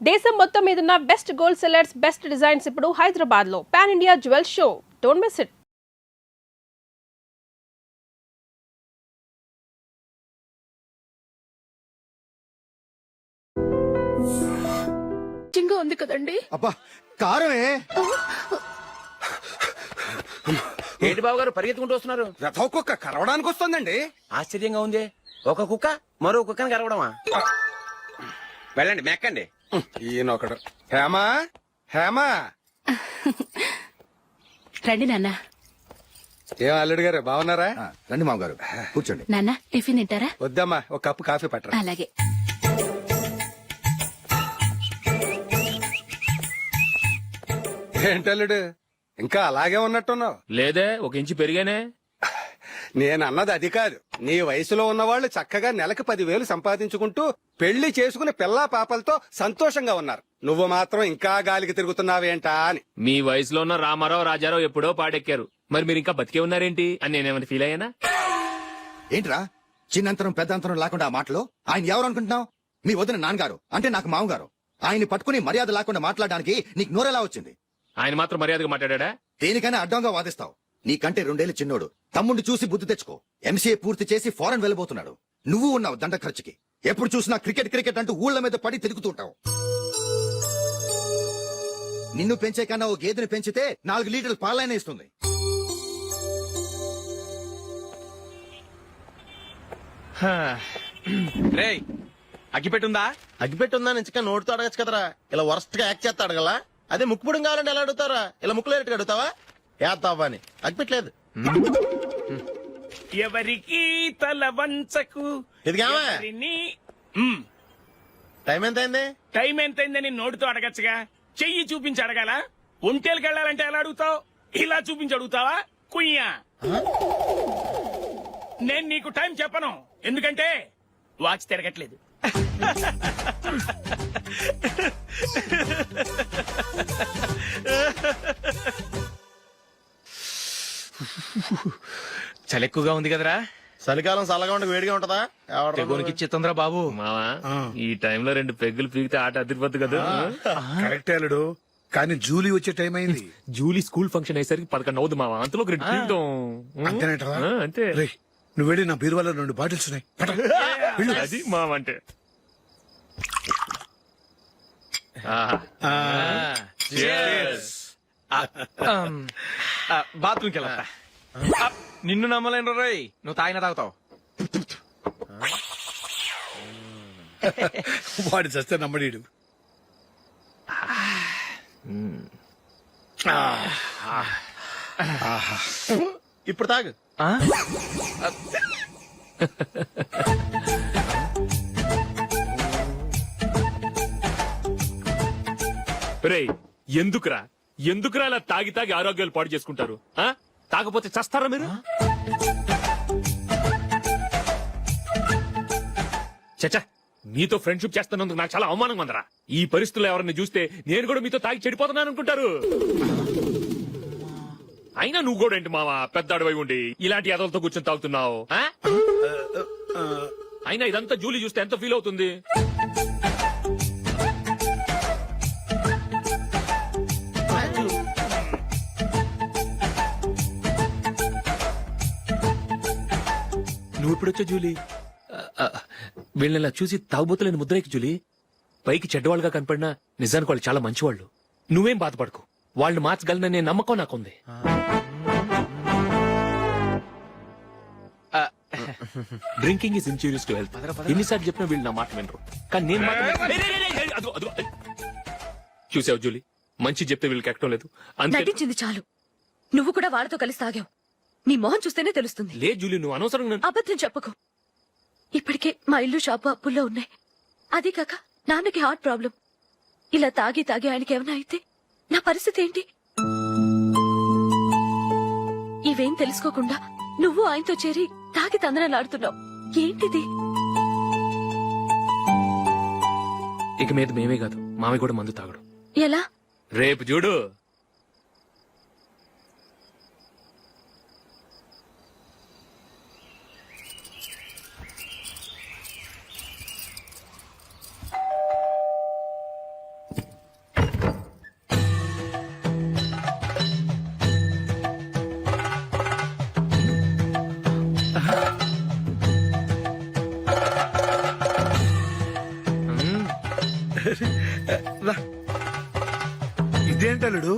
దేశం మొత్తం మీదున్న best gold sellers, best designs ఇప్పుడు హైదరాబాద్ లో pan India jewel show. Don't miss it. చింగా ఉంది కదండి. అబ్బా కారమే. ఏంటి బాబు గారు పరిగెత్తుకుంటూ వస్తున్నారు? రథం కుక్క కరవడానికి వస్తుందండి. ఆశ్చర్యంగా ఉంది. ఒక కుక్క మరో కుక్కని కరవడమా? వెళ్ళండి మెక్కండి. ఈయనొకడు. హేమా హేమా. రండి నాన్న. ఏం అల్లుడు గారు బాగున్నారా? రండి మామగారు కూర్చోండి. నాన్న టిఫిన్ తింటారా? వద్దమ్మా, ఒక కప్పు కాఫీ పట్టరా. అలాగే. ఏంటల్లుడు ఇంకా అలాగే ఉన్నట్టున్నావు? లేదే, ఒక ఇంచు పెరిగానే. నేను అన్నది అది కాదు. నీ వయసులో ఉన్నవాళ్లు చక్కగా నెలకు 10,000 సంపాదించుకుంటూ పెళ్లి చేసుకుని పిల్లా పాపలతో సంతోషంగా ఉన్నారు. నువ్వు మాత్రం ఇంకా గాలికి తిరుగుతున్నావేంటా అని. మీ వయసులో ఉన్న రామారావు, రాజారావు ఎప్పుడో పాడెక్కారు. మరి మీరు ఇంకా బతికే ఉన్నారేంటి అని నేనేమైనా ఫీల్ అయ్యానా? ఏంట్రా చిన్నంతరం పెద్దంతరం లేకుండా ఆ మాటలు? ఆయన ఎవరు అనుకుంటున్నావు? మీ వదిన నాన్నగారు, అంటే నాకు మామగారు. ఆయన్ని పట్టుకుని మర్యాద లేకుండా మాట్లాడడానికి నీకు నోరెలా వచ్చింది? ఆయన మాత్రం మర్యాదగా మాట్లాడా? దేనికైనా అడ్డంగా వాదిస్తావు. నీకంటే 2 ఏళ్ల చిన్నోడు. తమ్ముడిని చూసి బుద్ధి తెచ్చుకో. ఎంసీఏ పూర్తి చేసి ఫారెన్ వెళ్ళబోతున్నాడు. నువ్వు ఉన్నావు దండ ఖర్చుకి. ఎప్పుడు చూసినా క్రికెట్ క్రికెట్ అంటూ ఊళ్ల మీద పడి తిరుగుతుంటావు. నిన్ను పెంచే కన్నా ఓ గేదెని పెంచితే 4 లీటర్లు పాలైనా ఇస్తుంది. రేయ్ అగ్గిపెట్టుందా? అగ్గిపెట్టుందా నుంచి నోటితో అడగచ్చు కదరా. ఇలా వరస్ట్ గా యాక్ట్ చేస్తా అడగలా. అదే ముక్కుపుడం కావాలంటే ఎలా అడుగుతారా? ఇలా ముక్కులేట్టుగా అడుగుతావా? ఏత్తావా అని అగ్గిపెట్టలేదు. ఎవరికి తల వంచకు. ఇదిగామా టైం ఎంత అయింది? టైం ఎంతైందని నోటితో అడగచ్చుగా. చెయ్యి చూపించి అడగాల? ఒంటేలకు వెళ్ళాలంటే ఎలా అడుగుతావు? ఇలా చూపించి అడుగుతావా? కుయ్యా. నేను నీకు టైం చెప్పను, ఎందుకంటే వాచ్ తిరగట్లేదు. చలి ఎక్కువగా ఉంది కదరా. చలికాలం చల్లగా ఉండి వేడిగా ఉంటదా? తెగోనికిచ్చేతుందిరా బాబు. మావా ఈ టైంలో 2 పెగ్గులు పీకితే ఆట అదిరిపోద్దు కదా. కరెక్ట్ అల్లుడు, కానీ జూలీ వచ్చే టైం అయింది. జూలీ స్కూల్ ఫంక్షన్ అయ్యేసరికి 11 అవుతుంది మావా. అంతలో 2 పీకుతాం. అంతేనంటావా? అంతే. రేయ్, నువ్వు వెళ్ళి నా బీరువాలో 2 బాటిల్స్ ఉన్నాయి. పట. వెళ్ళు. అది మావ అంటే. బాత్రూమ్కి వెళ్ళా. నిన్ను నమ్మలేను రోయ్, నువ్వు తాగినా తాగుతావు. వాడి చస్తే నమ్మడీడు. ఇప్పుడు తాగు. రేయ్ ఎందుకురా ఇలా తాగి తాగి ఆరోగ్యాలు పాడు చేసుకుంటారు? తాగపోతే చస్తారా మీరు? చచ్చా, మీతో ఫ్రెండ్షిప్ చేస్తున్నందుకు నాకు చాలా అవమానంగా ఉందరా. ఈ పరిస్థితుల్లో ఎవరిని చూస్తే నేను కూడా మీతో తాగి చెడిపోతున్నాను అనుకుంటారు. అయినా నువ్వు కూడా ఏంటి మావా, పెద్ద అడవై ఉండి ఇలాంటి ఎదలతో కూర్చొని తాగుతున్నావు? అయినా ఇదంతా జూలీ చూస్తే ఎంత ఫీల్ అవుతుంది? నువ్వు ఇప్పుడొచ్చా జూలీ? వీళ్ళని చూసి తాగుబోతులేని ముద్రేకి జూలీ. పైకి చెడ్డవాళ్ళుగా కనపడినా నిజానికి వాళ్ళు చాలా మంచివాళ్ళు. నువ్వేం బాధపడకు, వాళ్ళని మార్చగలననే నమ్మకం నాకుంది. Drinking is injurious to health. ఎన్నిసార్లు చెప్పినా వీళ్ళు నా మాట వినరు. కానీ నేను చూసావు జూలీ, మంచి చెప్తే వీళ్ళకి ఎక్కడం లేదు. నటించింది చాలు. నువ్వు కూడా వాళ్ళతో కలిసి తాగావు. నీ మొహం చూస్తేనే తెలుస్తుంది. లే జూలీ, నువ్వు అనవసరంగా అబద్ధం చెప్పకు. ఇప్పటికే మా ఇల్లు షాపు అప్పుల్లో ఉన్నాయి. అదీ కాక నాన్నకి హార్ట్ ప్రాబ్లం. ఇలా తాగి తాగి ఆయనకి ఏమైనా అయితే నా పరిస్థితి ఏంటి? ఇవేం తెలుసుకోకుండా నువ్వు ఆయనతో చేరి తాగి తందనాలాడుతున్నావు. ఏంటిది? ఇక మీద మేమే కాదు, మామి కూడా మందు తాగడు. ఎలా? రేపు చూడు. రా. ఇదేంటలుడు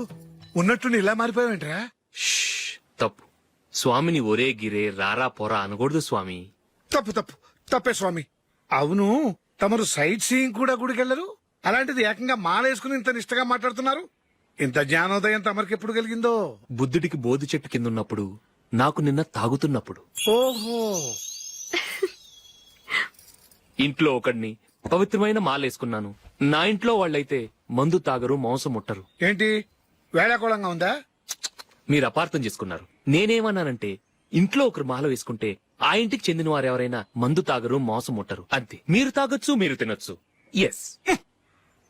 ఉన్నట్టుండి ఇలా మారిపోయావేంట్రా? షష్, తప్పు. స్వామిని ఒరే గిరే రారా పోరా అనకూడదు స్వామి. తప్పు తప్పు తప్పే స్వామి. అవును, తమరు సైట్ సీయింగ్ కూడా గుడికెళ్లరు, అలాంటిది ఏకంగా మాలేసుకుని ఇంత నిష్టగా మాట్లాడుతున్నారు. ఇంత జ్ఞానోదయం తమరికి ఎప్పుడు కలిగిందో? బుద్ధుడికి బోధి చెట్టు కింద ఉన్నప్పుడు, నాకు నిన్న తాగుతున్నప్పుడు. ఓహో, ఇంట్లో ఒకడిని పవిత్రమైన మాలేసుకున్నాను. నా ఇంట్లో వాళ్ళైతే మందు తాగరు, మాంసం ముట్టరు. ఏంటి వేళాకోళంగా ఉందా? మీరు అపార్థం చేసుకున్నారు. నేనేమన్నానంటే ఇంట్లో ఒకరు మాల వేసుకుంటే ఆ ఇంటికి చెందిన వారు ఎవరైనా మందు తాగరు, మాంసం ముట్టరు అంతే. మీరు తాగొచ్చు, మీరు తినొచ్చు. ఎస్.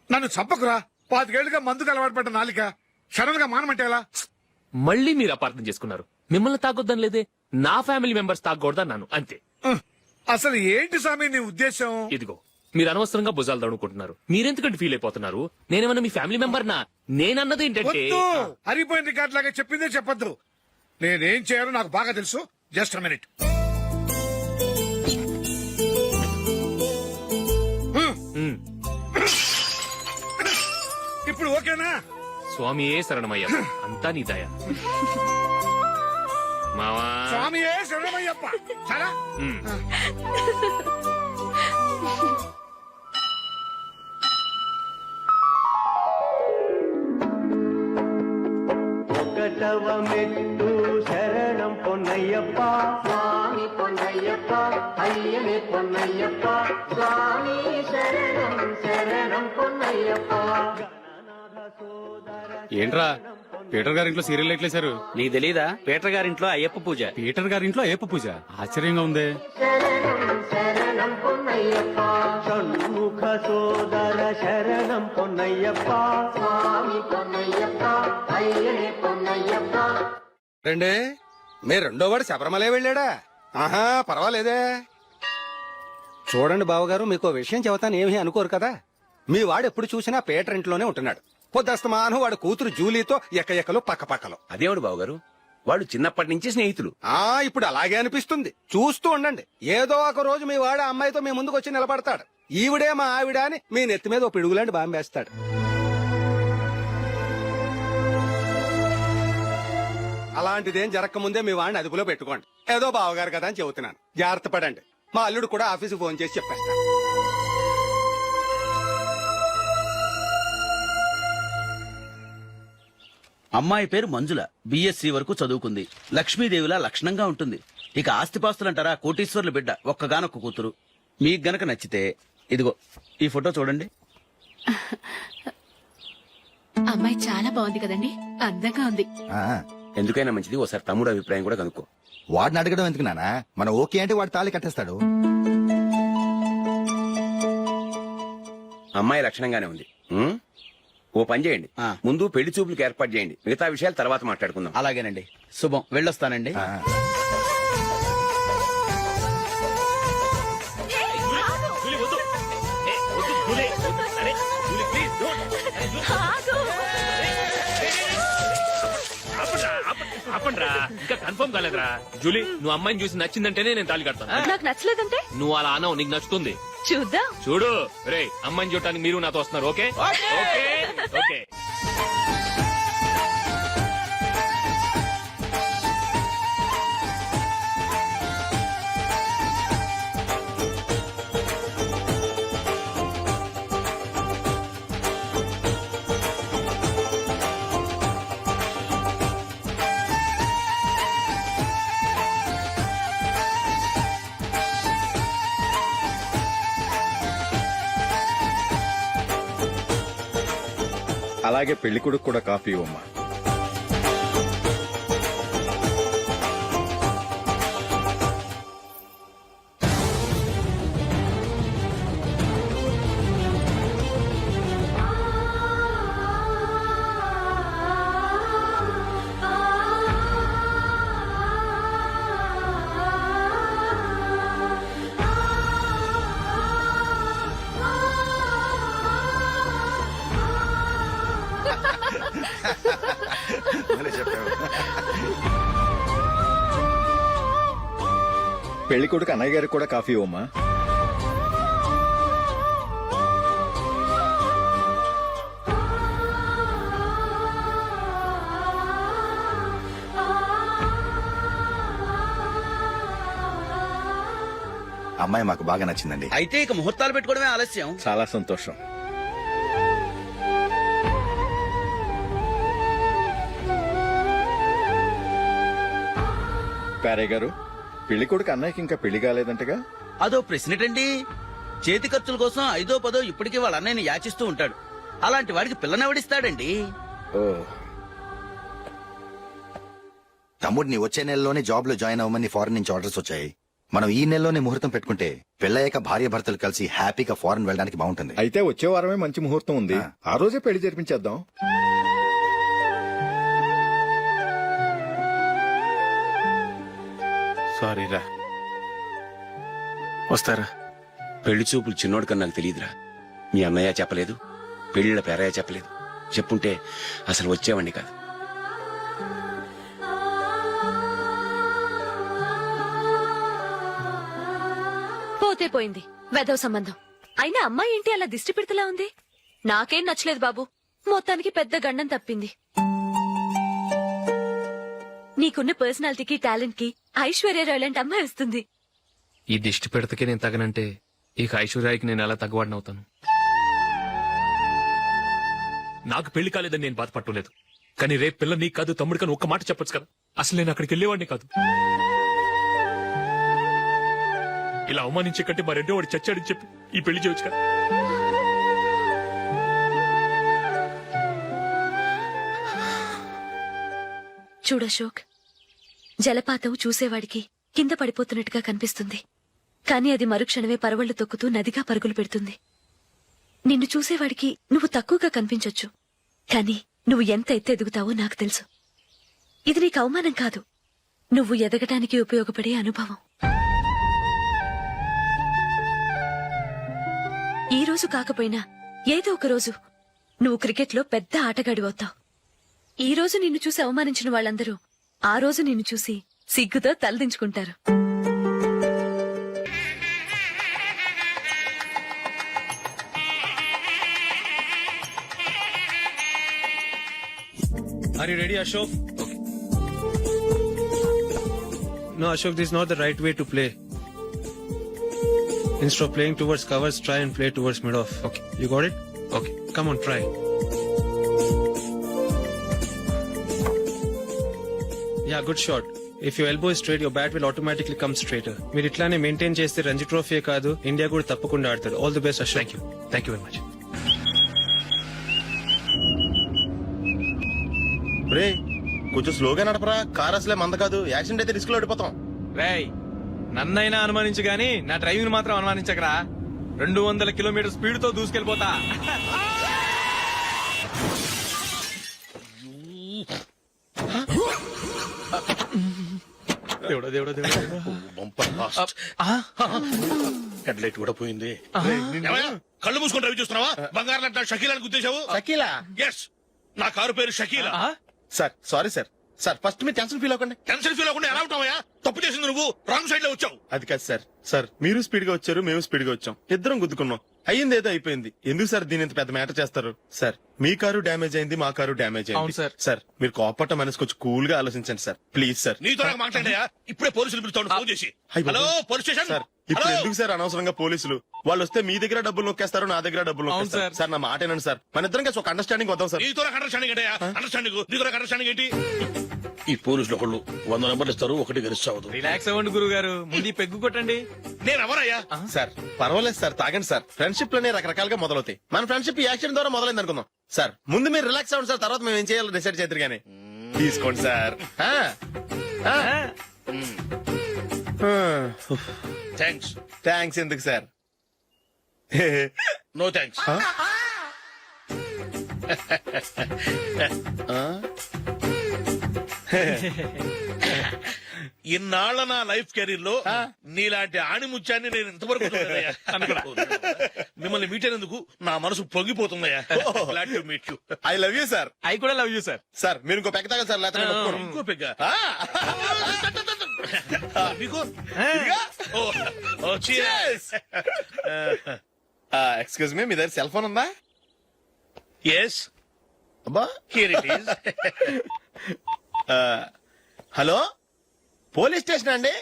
నన్ను చంపకురా. 5 ఏళ్లుగా మందుకు అలవాటు పడ్డ నాలిక సడన్ గా మానమంటే ఎలా? మళ్ళీ మీరు అపార్థం చేసుకున్నారు. మిమ్మల్ని తాగొద్దని లేదే, నా ఫ్యామిలీ మెంబర్స్ తాగకూడదన్నాను అంతే. అసలు ఏంటి స్వామి నీ ఉద్దేశం? ఇదిగో మీరు అనవసరంగా భుజాలు దడుకుంటున్నారు. మీరెందుకంటే ఫీల్ అయిపోతున్నారు? నేనేమన్నా మీ ఫ్యామిలీ మెంబర్ నా? నేనన్నది ఏంటంటే వద్దు, హరిపోయిన రికార్డ్ లాగా చెప్పిందే చెప్పొద్దు. నేనేం చేయాలో నాకు బాగా తెలుసు. Just minute. ఇప్పుడు ఓకేనా? స్వామియే శరణమయ్య, అంతా నీ దయ. మావా స్వామియే శరణమయ్యప్ప. సరే ఉమ్. ఒకటవ మెట్టు శరణం పొన్నయ్యప్ప స్వామి పొన్నయ్యప్ప అయ్యనే పొన్నయ్యప్ప స్వామి శరణం శరణం పొన్నయ్యప్ప. ఏంట్రా పీటర్ గారింట్లో సీరియల్ ఎట్లేశారు? నీకు తెలీదా? పీటర్ గారింట్లో అయ్యప్ప పూజ. పీటర్ గారింట్లో అయ్యప్ప పూజ ఆశ్చర్యంగా ఉంది. శరణం శరణం పొన్నయ్యప్ప షణ్ముఖ సోదర శరణం పొన్నయ్యప్ప స్వామి పొన్నయ్యప్ప అయ్యనే పొన్నయ్యప్ప. రండి, మీ రెండో వాడు శబరిమలే వెళ్ళాడా? ఆహా, పర్వాలేదే. చూడండి బావగారు, మీకు విషయం చెబుతాను, ఏమీ అనుకోరు కదా. మీ వాడు ఎప్పుడు చూసినా పీటర్ ఇంట్లోనే ఉంటున్నాడు. పొద్దస్తమాను వాడు కూతురు జూలీతో ఎక్కలు పక్కపక్కలు. అదేవిడు బావగారు, వాళ్ళు చిన్నప్పటి నుంచి స్నేహితులు. ఇప్పుడు అలాగే అనిపిస్తుంది. చూస్తూ ఉండండి, ఏదో ఒక రోజు మీ వాడు ఆ అమ్మాయితో మీ ముందుకు వచ్చి నిలబడతాడు. ఈవిడే మా ఆవిడ అని మీ నెత్తి మీద ఓ పిడుగులాంటి బాంబేస్తాడు. అలాంటిదేం జరగకముందే మీ వాడిని అదుపులో పెట్టుకోండి. ఏదో బావగారు కదా అని చెబుతున్నాను, జాగ్రత్త పడండి. మా అల్లుడు కూడా ఆఫీసుకు ఫోన్ చేసి చెప్పేస్తాను. అమ్మాయి పేరు మంజుల, బిఎస్సి వరకు చదువుకుంది. లక్ష్మీదేవిలా లక్షణంగా ఉంటుంది. ఇక ఆస్తిపాస్తులంటారా, కోటీశ్వర్ల బిడ్డ, ఒక్కగానొక్క కూతురు. మీకు గనక నచ్చితే ఇదిగో ఈ ఫోటో చూడండి. అమ్మాయి చాలా బాగుంది కదండి, అందంగా ఉంది. ఆ, ఎందుకైనా మంచిది ఒకసారి తమ్ముడు అభిప్రాయం కూడా కనుక్కో. వాడిని అడగడం ఎందుకు నానా? మనం ఓకే అంటే వాడు తాళి కట్టేస్తాడు. అమ్మాయి లక్షణంగానే ఉంది. ఓ పని చేయండి, ముందు పెళ్లి చూపులకు ఏర్పాటు చేయండి. మిగతా విషయాలు తర్వాత మాట్లాడుకుందాం. అలాగేనండి, శుభం, వెళ్ళొస్తానండి. ఆ, జూలీ, వద్దు. ఏ, వద్దు, జూలీ. అరే, జూలీ, please, don't. అరే, జూలీ. ఆపండ్రా, ఇంకా కన్ఫర్మ్ కాలేదురా. జూలీ, నువ్వు అమ్మాయిని చూసి నచ్చిందంటేనే నేను తాళి కడతాను. నాకు నచ్చలేదంటే నువ్వు అలా అనవు, నీకు నచ్చుతుంది. చూద్దాం. చూడు రే, అమ్మాయిని చూడటానికి మీరు నాతో వస్తున్నారు. Okay okay okay. అలాగే పెళ్లి కొడుకు కూడా కాఫీ ఇవ్వమ్మా. భలే చెప్పావు. పెళ్లి కొడుకు అన్నయ్య గారికి కూడా కాఫీ ఇవ్వమ్మా. అమ్మాయి మాకు బాగా నచ్చిందండి. అయితే ఇక ముహూర్తాలు పెట్టుకోవడమే ఆలస్యం. చాలా సంతోషం. పేరయ్య గారు, పెళ్లి కొడుకు అన్నయ్యకి ఇంకా పెళ్లి కాలేదంటగా? అదో ప్రశ్నటండి. చేతి ఖర్చుల కోసం 5దో 10దో ఇప్పటికీ వాళ్ళ అన్నయ్యని యాచిస్తూ ఉంటాడు. అలాంటి వాడికి పిల్లనెవడిస్తాడండి? ఓ, తమ్ముడిని వచ్చే నెలలోనే జాబ్ లో జాయిన్ అవ్వమని ఫారెన్ నుంచి ఆర్డర్స్ వచ్చాయి. మనం ఈ నెలలోనే ముహూర్తం పెట్టుకుంటే పెళ్ళయ్యాక భార్య భర్తలు కలిసి హ్యాపీగా ఫారెన్ వెళ్ళడానికి బాగుంటుంది. అయితే వచ్చే వారమే మంచి ముహూర్తం ఉంది. ఆ రోజే పెళ్లి జరిపించేద్దాం. సారీరా. వస్తారా? పెళ్లి చూపులు చిన్నోడు కన్నా నాకు తెలియదురా. మీ అన్నయ్య చెప్పలేదు, పెళ్లిళ్ళ పేరయ్య చెప్పలేదు. చెప్పుంటే అసలు వచ్చేవాడిని కాదు. పోతే పోయింది వెధవ సంబంధం. అయినా అమ్మాయి ఏంటి అలా దిష్టి పెడతలా ఉంది? నాకేం నచ్చలేదు బాబు. మొత్తానికి పెద్ద గండం తప్పింది. నీకున్న పర్సనాలిటీకి టాలెంట్ కి ఐశ్వర్యరాయ్ లాంటి అమ్మాయి వస్తుంది. ఈ దిష్టి పెడతకే నేను తగనంటే ఇక ఐశ్వర్యానికి నేను ఎలా తగ్గవాడినవుతాను? నాకు పెళ్లి కాలేదని నేను బాధపడలేదు, కానీ రేపు పిల్ల నీకు కాదు తమ్ముడు కానీ ఒక్క మాట చెప్పొచ్చు కదా. అసలు నేను అక్కడికి వెళ్ళేవాడిని కాదు. ఇలా అవమానించే కంటే మా రెండో వాడు చచ్చాడని చెప్పి ఈ పెళ్లి చేయొచ్చు కదా. చూడశోక్, జలపాతం చూసేవాడికి కింద పడిపోతున్నట్టుగా కనిపిస్తుంది, కానీ అది మరుక్షణమే పరవళ్లు తొక్కుతూ నదిగా పరుగులు పెడుతుంది. నిన్ను చూసేవాడికి నువ్వు తక్కువగా కనిపించొచ్చు, కానీ నువ్వు ఎంత ఎత్తు ఎదుగుతావో నాకు తెలుసు. ఇది నీకు అవమానం కాదు, నువ్వు ఎదగటానికి ఉపయోగపడే అనుభవం. ఈ రోజు కాకపోయినా ఏదో ఒక రోజు నువ్వు క్రికెట్లో పెద్ద ఆటగాడివవుతావు. ఈ రోజు నిన్ను చూసి అవమానించిన వాళ్ళందరూ ఆ రోజు నిన్ను చూసి సిగ్గుతో తలదించుకుంటారు. Are you ready, Ashok? Okay. No, Ashok, this is not the right way to play. Instead of playing towards covers, try and play towards mid-off. Okay. You got it? Okay. Come on, try. Yeah, good shot. If your elbow is straight, your bat will automatically come straighter. మీరు ఇట్లానే maintain చేస్తే Ranji trophy కాదు, India కూడా తప్పకుండా ఆడతాడు. All the best, Ashok. Thank you very much. రే కొంచెం స్లోగా నడపరా, కార్ అసలే మంద కాదు. యాక్సిడెంట్ అయితే రిస్క్ లో ఓడిపోతాం. రేయ్, నన్నైనా అనుమానించు గాని నా డ్రైవింగ్ మాత్రం అనుమానించకరా. 200 కిలోమీటర్ స్పీడ్ తో దూసుకెళ్ళిపోతా. దేవుడా దేవుడా దేవుడా. హెడ్ లైట్ కూడా పోయింది. ఏమయ్య? కళ్ళు మూసుకొని రవి చూస్తున్నావా? బంగారం లాంటి నా షకీలాని గుర్తించావు? షకీలా? ఎస్, నా కారు పేరు Shakeela. Sir sorry sir. Sir first మీరు టెన్షన్ ఫీల్ అవ్వకండి. టెన్షన్ ఫీల్ అవ్వకుండా ఎలా ఉంటావయ్యా? తప్పు చేసింది నువ్వు, రాంగ్ సైడ్ లో వచ్చావు. అది కాదు సార్. సార్ మీరు స్పీడ్ గా వచ్చారు, మేము స్పీడ్ గా వచ్చాం, ఇద్దరం గుద్దుకున్నాం. అయ్యింది ఏదో అయిపోయింది. ఎందుకు సార్ దీని ఇంత పెద్ద మ్యాటర్ చేస్తారు? సార్ మీ కారు డ్యామేజ్ అయింది, మా కారు డ్యామేజ్ అవును అయింది. సార్. సార్ మీరు కోపట్ట మనసు కొంచెం కూల్ గా ఆలోచించండి సార్, ప్లీజ్ సార్. నీతో నాకు మాట్లాడాయా? ఇప్పుడే పోలీసులు పిలుస్తాను, ఫోన్ చేసి. అయ్ బాబోయ్. Hello police station. సార్ ఇప్పుడు హలో? ఎందుకు సార్ అనవసరంగా పోలీసులు? వాళ్ళు వస్తే మీ దగ్గర డబ్బులు నొక్కేస్తారు, నా దగ్గర డబ్బులు అవును నొక్కేస్తారు. సార్. సార్ నా మాట ఏనండి సార్, మన ఇద్దరం కలిసి ఒక అండర్స్టాండింగ్ వద్దాం సార్. నీతో నాకు అండర్స్టాండింగ్ ఏంటయ్యా? అండర్స్టాండింగ్, నీతో నాకు అండర్స్టాండింగ్ ఏంటి? ఈ పోలీసులు ఒకళ్ళు 100 నెంబర్లు ఇస్తారు, ఒకటి గెలుస్తావు. రిలాక్స్ అవ్వండి గురువు గారు, ముందు ఈ పెగ్గు కొట్టండి. నేను ఎవరయ్యా? సార్ పర్వాలేదు సార్, తాగండి సార్. ఫ్రెండ్షిప్ లోనే రకరకాలుగా మొదలవుతాయి. మన ఫ్రెండ్షిప్ ఈ యాక్షన్ ద్వారా మొదలైంది అనుకుందాం. సార్ ముందు మీరు రిలాక్స్ అవ్వండి సార్, తర్వాత మేము ఏం చేయాలో డిసైడ్ చేద్దరు గానీ. తీసుకోండి సార్. థ్యాంక్స్. థ్యాంక్స్ ఎందుకు సార్? No thanks. ఇన్నాళ్ల నా లైఫ్ కెరీర్ లో నీలాంటి ఆణిముత్యాన్ని నేను ఇంతవరకు చూడలేదయ్యా. మిమ్మల్ని మీట్ అయినందుకు నా మనసు పొంగిపోతుందయ్యా. Glad to meet you. I love you sir. I కూడా లవ్ యూ సార్. సార్ మీరు ఇంకో పెక్క తాగండి సార్, లేకపోతే నేను ఒప్పుకోను. ఇంకో పెగ్గ. మీకు ఎక్స్క్యూజ్ మీ, మీ దగ్గర సెల్ ఫోన్ ఉందా? ఎస్, అబ్బా here it is. Hello police station అండి?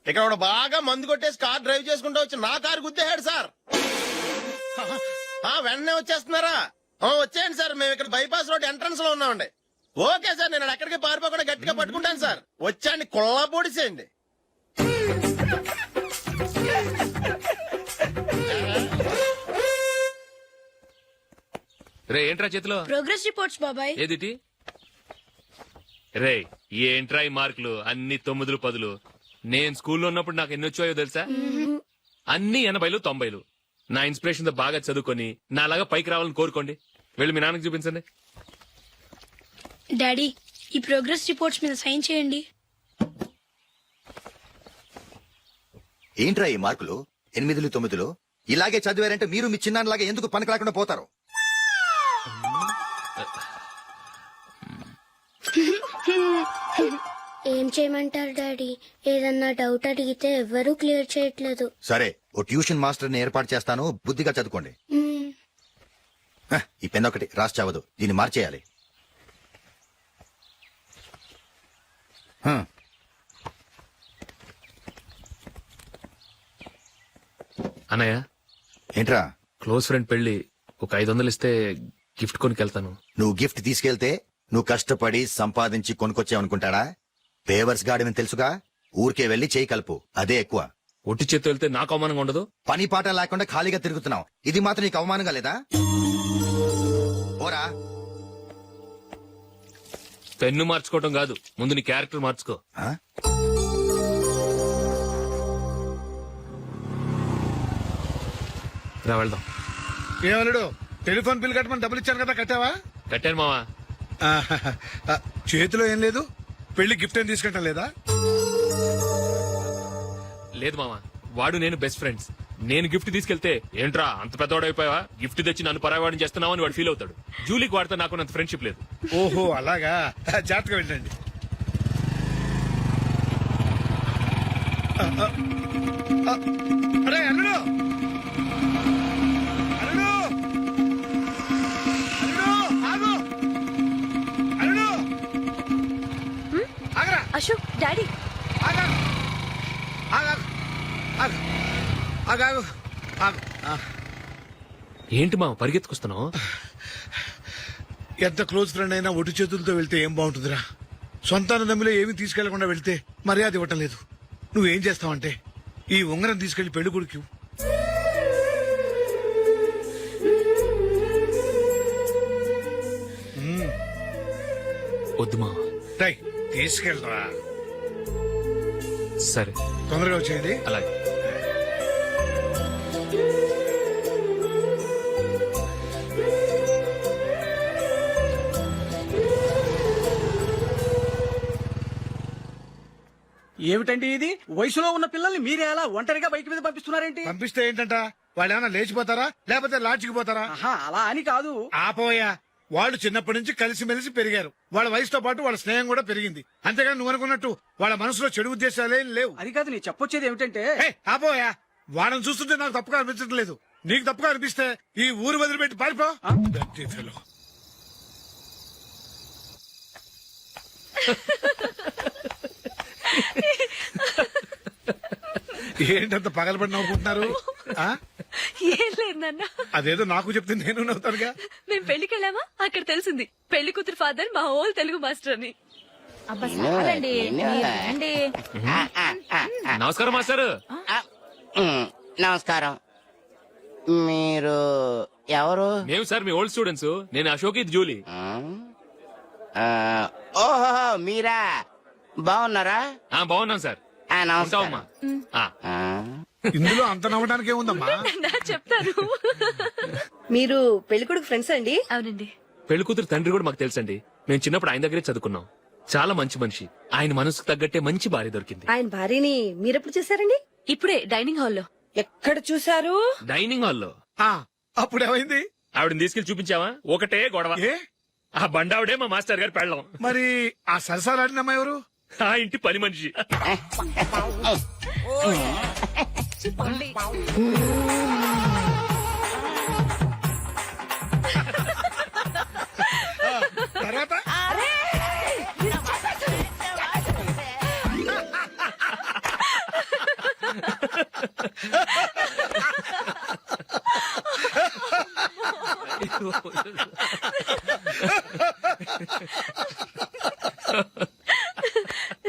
ఇక్కడ ఒకడు బాగా మందు కొట్టేసి కార్ డ్రైవ్ చేసుకుంటూ వచ్చి నా కారు గుద్దేశాడు సార్. వెంటనే వచ్చేస్తున్నారా? వచ్చేయండి సార్, మేము ఇక్కడ బైపాస్ రోడ్ ఎంట్రన్స్ లో ఉన్నామండి. ఓకే సార్, నేను ఎక్కడికి పారిపోకుండా గట్టిగా పట్టుకుంటాను సార్. వచ్చాండి, కుళ్ళా పొడిసేయండి. రే ఏంట్రా చేతిలో ప్రోగ్రెస్ రిపోర్ట్స్ బాబాయ్. ఏదిటి? రే ఏంట్రా ఈ మార్కులు అన్ని 9, 10? నేను స్కూల్లో ఉన్నప్పుడు నాకు ఎన్ని వచ్చాయో తెలుసా? అన్ని 80, 90. నా ఇన్స్పిరేషన్ తో బాగా చదువుకొని నాలాగా పైకి రావాలని కోరుకోండి. వెళ్ళి మీ నాన్నకి చూపించండి. డాడీ, ఈ ప్రోగ్రెస్ రిపోర్ట్స్ మీద సైన్ చేయండి. ఏంట్రా ఈ మార్కులు 8, 9? ఇలాగే చదివారంటే మీరు మీ చిన్నాన్నలాగా ఎందుకు పనికి రాకుండా పోతారు? ఏం చేయమంటారు డాడీ? ఏదన్నా డౌట్ అడిగితే ఎవ్వరూ క్లియర్ చేయట్లేదు. సరే, ఓ ట్యూషన్ మాస్టర్ ని ఏర్పాటు చేస్తాను, బుద్ధిగా చదువుకోండి. ఈ పెన్ ఒకటి రాసి చావదు, దీన్ని మార్చేయాలి. అన్నయ్య, ఏంట్రా? క్లోజ్ ఫ్రెండ్ పెళ్లి, ఒక 500 ఇస్తే గిఫ్ట్ కొనుకెళ్తాను. నువ్వు గిఫ్ట్ తీసుకెళ్తే నువ్వు కష్టపడి సంపాదించి కొనుక్కొచ్చావనుకుంటాడా? పేవర్స్ గాడమని తెలుసుగా, ఊరికే వెళ్లి చేయి కలుపు, అదే ఎక్కువ. ఒట్టి చేత్తో వెళ్తే నాకు అవమానంగా ఉండదు? పని పాట లేకుండా ఖాళీగా తిరుగుతున్నావు, ఇది మాత్రం నీకు అవమానంగా లేదా? పోరా. పెన్ను మార్చుకోవటం కాదు, ముందు నీ క్యారెక్టర్ మార్చుకో. ఆ? రా వెళ్దాం. ఏమన్నాడు? టెలిఫోన్ బిల్ కట్టమని డబ్బులు ఇచ్చాను కదా, కట్టావా? కట్టాను మావా. చేతిలో ఏం లేదు, పెళ్లి గిఫ్ట్ ఏం తీసుకుంటాం లేదా? లేదు మావా, వాడు నేను బెస్ట్ ఫ్రెండ్స్. నేను గిఫ్ట్ తీసుకెళ్తే ఏంట్రా అంత పెద్దవాడైపోయావా, గిఫ్ట్ తెచ్చి నన్ను పరాయవాడిని చేస్తున్నావు అని వాడు ఫీల్ అవుతాడు. జూలీకి వాడితే నాకు అంత ఫ్రెండ్షిప్ లేదు. ఓహో అలాగా, జాగ్రత్తగా వెళ్ళండి. అరే అల్లుడు, అల్లుడు, అల్లుడు, ఆగు, అల్లుడు, ఆగరా, అశోక్, డాడీ. ఆగా, ఆగా, ఆగు, ఆగాగు, ఆగు. ఏంటి మావ పరిగెత్తుకొస్తున్నావు? ఎంత క్లోజ్ ఫ్రెండ్ అయినా ఒటి చేతులతో వెళ్తే ఏం బాగుంటుందిరా? సొంతాన దమ్మిలో ఏమీ తీసుకెళ్లకుండా వెళ్తే మర్యాద ఇవ్వటం లేదు. నువ్వేం చేస్తావంటే ఈ ఉంగరం తీసుకెళ్లి పెళ్లి కొడుకు వద్దు మావ. తీసుకెళ్ళరా. సరే తొందరగా వచ్చేయండి. అలాగే. ఏమిటండి ఇది? వయసులో ఉన్న పిల్లల్ని మీరే అలా ఒంటరిగా బైక్ మీద పంపిస్తున్నారేంటి? పంపిస్తే ఏంటంట, వాళ్ళు ఏమైనా లేచిపోతారా లేకపోతే లాడ్జికి పోతారా? అలా అని కాదు. ఆపోయా, వాళ్ళు చిన్నప్పటి నుంచి కలిసిమెలిసి పెరిగారు. వాళ్ళ వయసుతో పాటు వాళ్ళ స్నేహం కూడా పెరిగింది. అంతేగాని నువ్వు అనుకున్నట్టు వాళ్ళ మనసులో చెడు ఉద్దేశాలేం లేవు. అది కాదు, నేను చెప్పొచ్చేది ఏమిటంటే, ఆపోయా, వాళ్ళని చూస్తుంటే నాకు తప్పుగా అనిపించడం లేదు. నీకు తప్పుగా అనిపిస్తే ఈ ఊరు వదిలిపెట్టి పారిపో. Dirty fellow. ఏంటంత పగలబడి నవ్వుకుంటున్నారు? ఏం లేదు నాన్న. అదేదో నాకు చెప్తే నేను నవ్వుతానుగా. మేము పెళ్లికి వెళ్ళామా, అక్కడ తెలిసింది పెళ్లి కూతురు ఫాదర్ మా ఓల్ తెలుగు మాస్టర్ అని. నమస్కారం మాస్టర్. నమస్కారం. మీరు ఎవరు? మేము సార్ మీ ఓల్డ్ స్టూడెంట్స్. నేను అశోక్, ఇది జూలీ. ఓహో మీరా, బాగున్నారా? బాగున్నాం సార్. ఉంటావమ్మా. ఇందులో అంత నవ్వడానికి ఏముందమ్మా? చెప్తాను. మీరు పెళ్లికొడుకు ఫ్రెండ్స్ అండి? అవునండి. పెళ్లి కూతురు తండ్రి కూడా మాకు తెలుసండి. మేము చిన్నప్పుడు ఆయన దగ్గరే చదువుకున్నాం. చాలా మంచి మనిషి. ఆయన మనసుకు తగ్గట్టే మంచి భార్య దొరికింది. ఆయన భార్యని మీరెప్పుడు చూసారండి? ఇప్పుడే డైనింగ్ హాల్లో. ఎక్కడ చూసారు? డైనింగ్ హాల్లో. అప్పుడు ఏమైంది? ఆవిడని తీసుకెళ్లి చూపించావా? ఒకటే గొడవ. ఆ బండావిడే మా మాస్టర్ గారు పెళ్ళం. మరి ఆ సరసాలాడినమ్మా ఎవరు? ఆ ఇంటి పని మనిషి. తర్వాత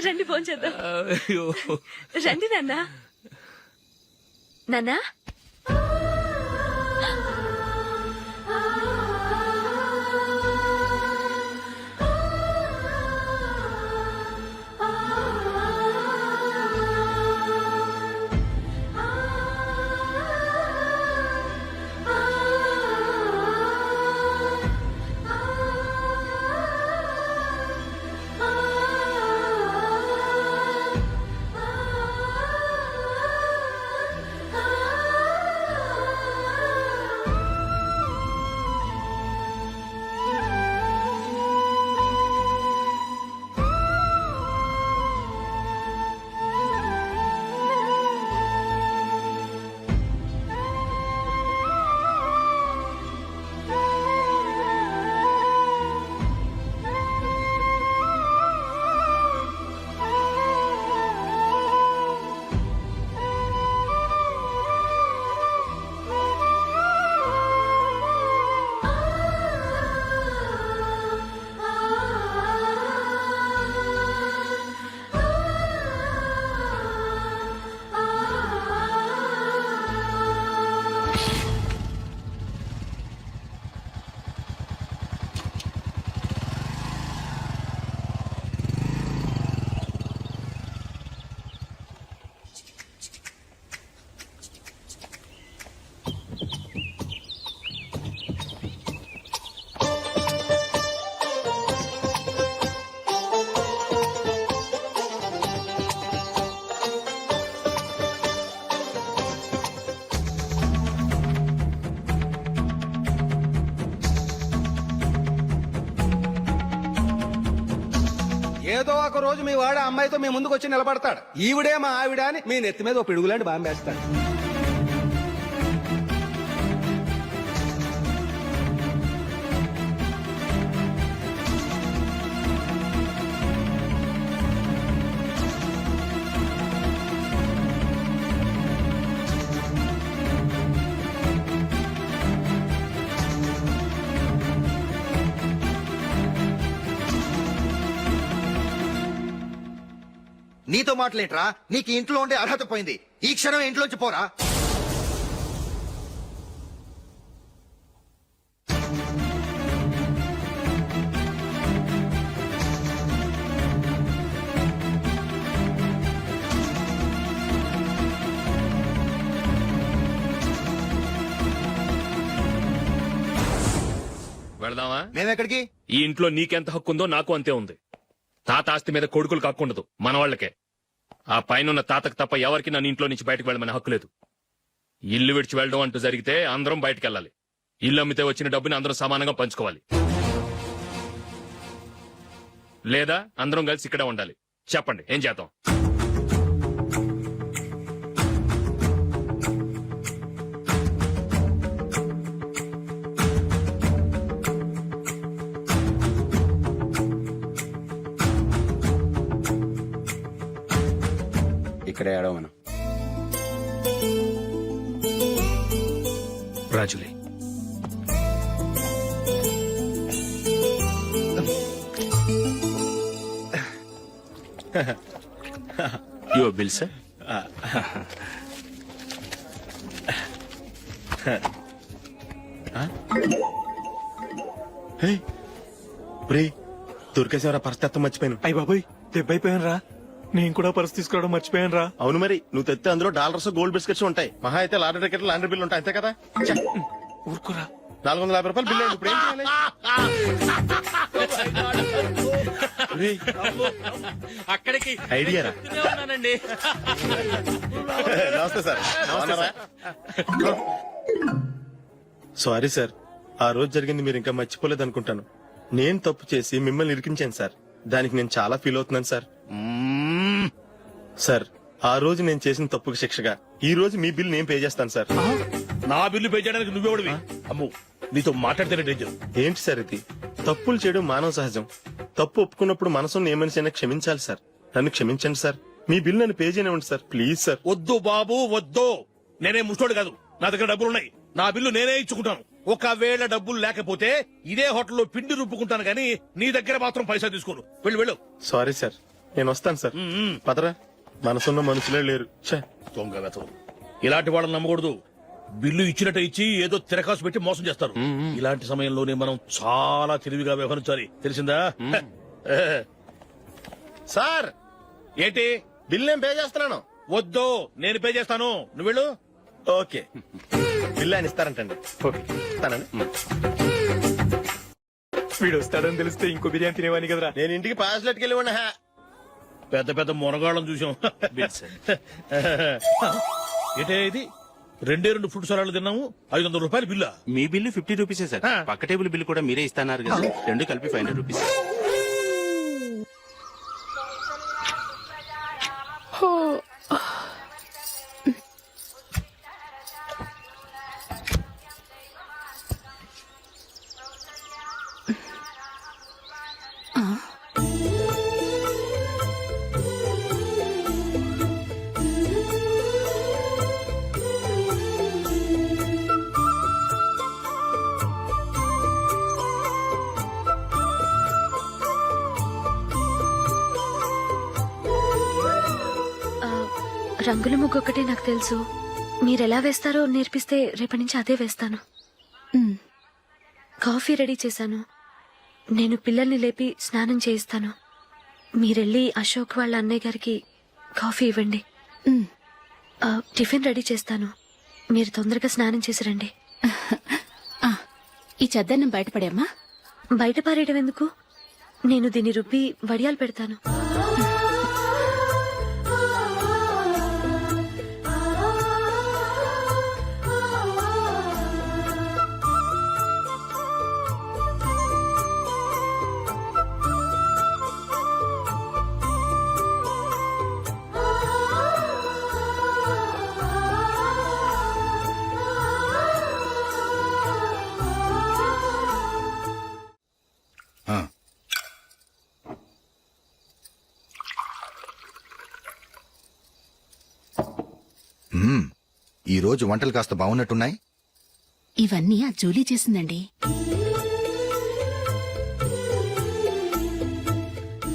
రండి భోంచేద్దాం. అయ్యో. రండి నాన్నా. నాన్నా ఏదో ఒక రోజు మీ వాడు ఆ అమ్మాయితో మీ ముందుకు వచ్చి నిలబడతాడు. ఈవిడే మా ఆవిడ అని మీ నెత్తి మీద ఓ పిడుగులాంటి బాంబేస్తాడు. నీతో మాటలేంట్రా? నీకు ఇంట్లో ఉండే అర్హత పోయింది. ఈ క్షణం ఇంట్లోంచి పోరా. వెళదామా? మేమెక్కడికి? ఈ ఇంట్లో నీకెంత హక్కు ఉందో నాకు అంతే ఉంది. తాత ఆస్తి మీద కొడుకులు కాకుండదు, మన వాళ్ళకే. ఆ పైన తాతకు తప్ప ఎవరికి నన్ను ఇంట్లో నుంచి బయటకు వెళ్ళమని హక్కు లేదు. ఇల్లు విడిచి వెళ్ళడం అంటూ జరిగితే అందరం బయటకు వెళ్ళాలి. ఇల్లు అమ్మితే వచ్చిన డబ్బుని అందరం సమానంగా పంచుకోవాలి. లేదా అందరం కలిసి ఇక్కడే ఉండాలి. చెప్పండి, ఏం చేద్దాం? ఇక్కడే ఆడమను. రాజులే, యువర్ బిల్ సార్. దొరికేసేవరా పరిస్థితి మర్చిపోయాను. అయ్య బాబాయ్, దెబ్బైపోయాను రా. నేను కూడా పర్స్ తీసుకురావడం మర్చిపోయాను రా. అవును మరి, నువ్వు తెస్తే అందులో డాలర్స్ గోల్డ్ బిస్కెట్స్ ఉంటాయి. మహా అయితే లాటరీ టికెట్ లాండ్రీ బిల్ ఉంటాయి, అంతే కదా. ఊరుకురా. 450 రూపాయలు బిల్ అయింది. ఇప్పుడు ఏం చేయాలి? అక్కడికి ఐడియా రా. ఉన్నానండి. నమస్తే సార్. సారీ సార్, ఆ రోజు జరిగింది మీరు ఇంకా మర్చిపోలేదు అనుకుంటాను. నేను తప్పు చేసి మిమ్మల్ని ఇరికించాను సార్. దానికి నేను చాలా ఫీల్ అవుతున్నాను సార్. సార్, ఆ రోజు నేను చేసిన తప్పుకి శిక్షగా ఈ రోజు మీ బిల్ నేను పే చేస్తాను సార్. నా బిల్లు పే చేయడానికి నువ్వెవడివి? అమ్ము, నీతో మాట్లాడితేనే డేంజర్. ఏంటి సార్ ఇది? తప్పులు చేయడం మానవ సహజం. తప్పు ఒప్పుకున్నప్పుడు మనసును ఏ మనిషి అయినా క్షమించాలి సార్. నన్ను క్షమించండి సార్. మీ బిల్ నన్ను పే చేయనివ్వండి సార్, ప్లీజ్ సార్. వద్దు బాబు, వద్దు. నేనే ముష్టోడు కాదు, నా దగ్గర డబ్బులున్నాయి. నా బిల్లు నేనే ఇచ్చుకుంటాను. ఒకవేళ డబ్బులు లేకపోతే ఇదే హోటల్లో పిండి రుబ్బుకుంటాను గానీ నీ దగ్గర మాత్రం పైసా తీసుకోను. వెళ్ళు వెళ్ళు. సారీ సార్, నేను వస్తాను సార్. పదరా, మనసున్న మనుషులే లేరు. ఛే. దొంగ వెతవు. ఇలాంటి వాళ్ళని నమ్మకూడదు. బిల్లు ఇచ్చినట్టు ఇచ్చి ఏదో తిరకాసు పెట్టి మోసం చేస్తారు. ఇలాంటి సమయంలోనే మనం చాలా తెలివిగా వ్యవహరించాలి, తెలిసిందా? సార్, ఏంటి? బిల్ నేను పే చేస్తున్నాను. వద్దు, నేను పే చేస్తాను, నువ్వు వెళ్ళు. ఓకే, బిల్ ఆయన ఇస్తారంటండి. ఓకే, ఇస్తానండి. వీడు వస్తాడని తెలిస్తే ఇంకో బిర్యానీ తినేవాని కదరా. నేను ఇంటికి పాస్లెట్కి వెళ్ళి ఉన్నా. పెద్ద పెద్ద మునగాళ్ళం చూసాం. ఏంటే ఇది? 2 ఫుడ్ సలాడ్లు తిన్నాము, 500 రూపాయలు బిల్లా? మీ బిల్లు 50 రూపీసే సార్. పక్క టేబుల్ బిల్లు కూడా మీరే ఇస్తాన్నారు కదా, రెండు కలిపి 500 రూపీస్. రంగుల ముగ్గు ఒకటే నాకు తెలుసు. మీరెలా వేస్తారో నేర్పిస్తే రేపటి నుంచి అదే వేస్తాను. కాఫీ రెడీ చేశాను. నేను పిల్లల్ని లేపి స్నానం చేయిస్తాను. మీరెళ్ళి అశోక్ వాళ్ళ అన్నయ్య గారికి కాఫీ ఇవ్వండి. టిఫిన్ రెడీ చేస్తాను. మీరు తొందరగా స్నానం చేసి రండి. ఈ చెద్దన్నం బయటపడేమ్మా. బయట పారేయడం ఎందుకు? నేను దీన్ని రుబ్బి వడియాలు పెడతాను. ఈ రోజు వంటలు కాస్త బాగున్నట్టున్నాయి. ఇవన్నీ ఆ జూలీ చేసిందండి.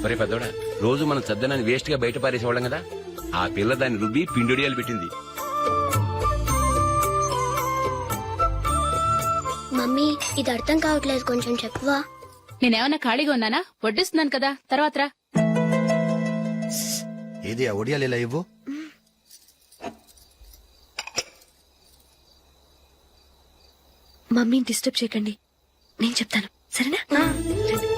మరి పెద్దోడా, రోజు మనం చద్దనాన్ని వేస్ట్ గా బయట పారేసేవాళ్ళం కదా, ఆ పిల్ల దాన్ని రుబ్బి పిండొడియాలు పెట్టింది. మమ్మీ, ఇది అర్థం కావట్లేదు, కొంచెం చెప్పవా? నేనేమన్నా ఖాళీగా ఉన్నానా? వడ్డిస్తున్నాను కదా, తర్వాత రా. ఏది ఆ ఒడియాలు ఇలా ఇవ్వు. మమ్మీని డిస్టర్బ్ చేయకండి, నేను చెప్తాను, సరేనా? రండి.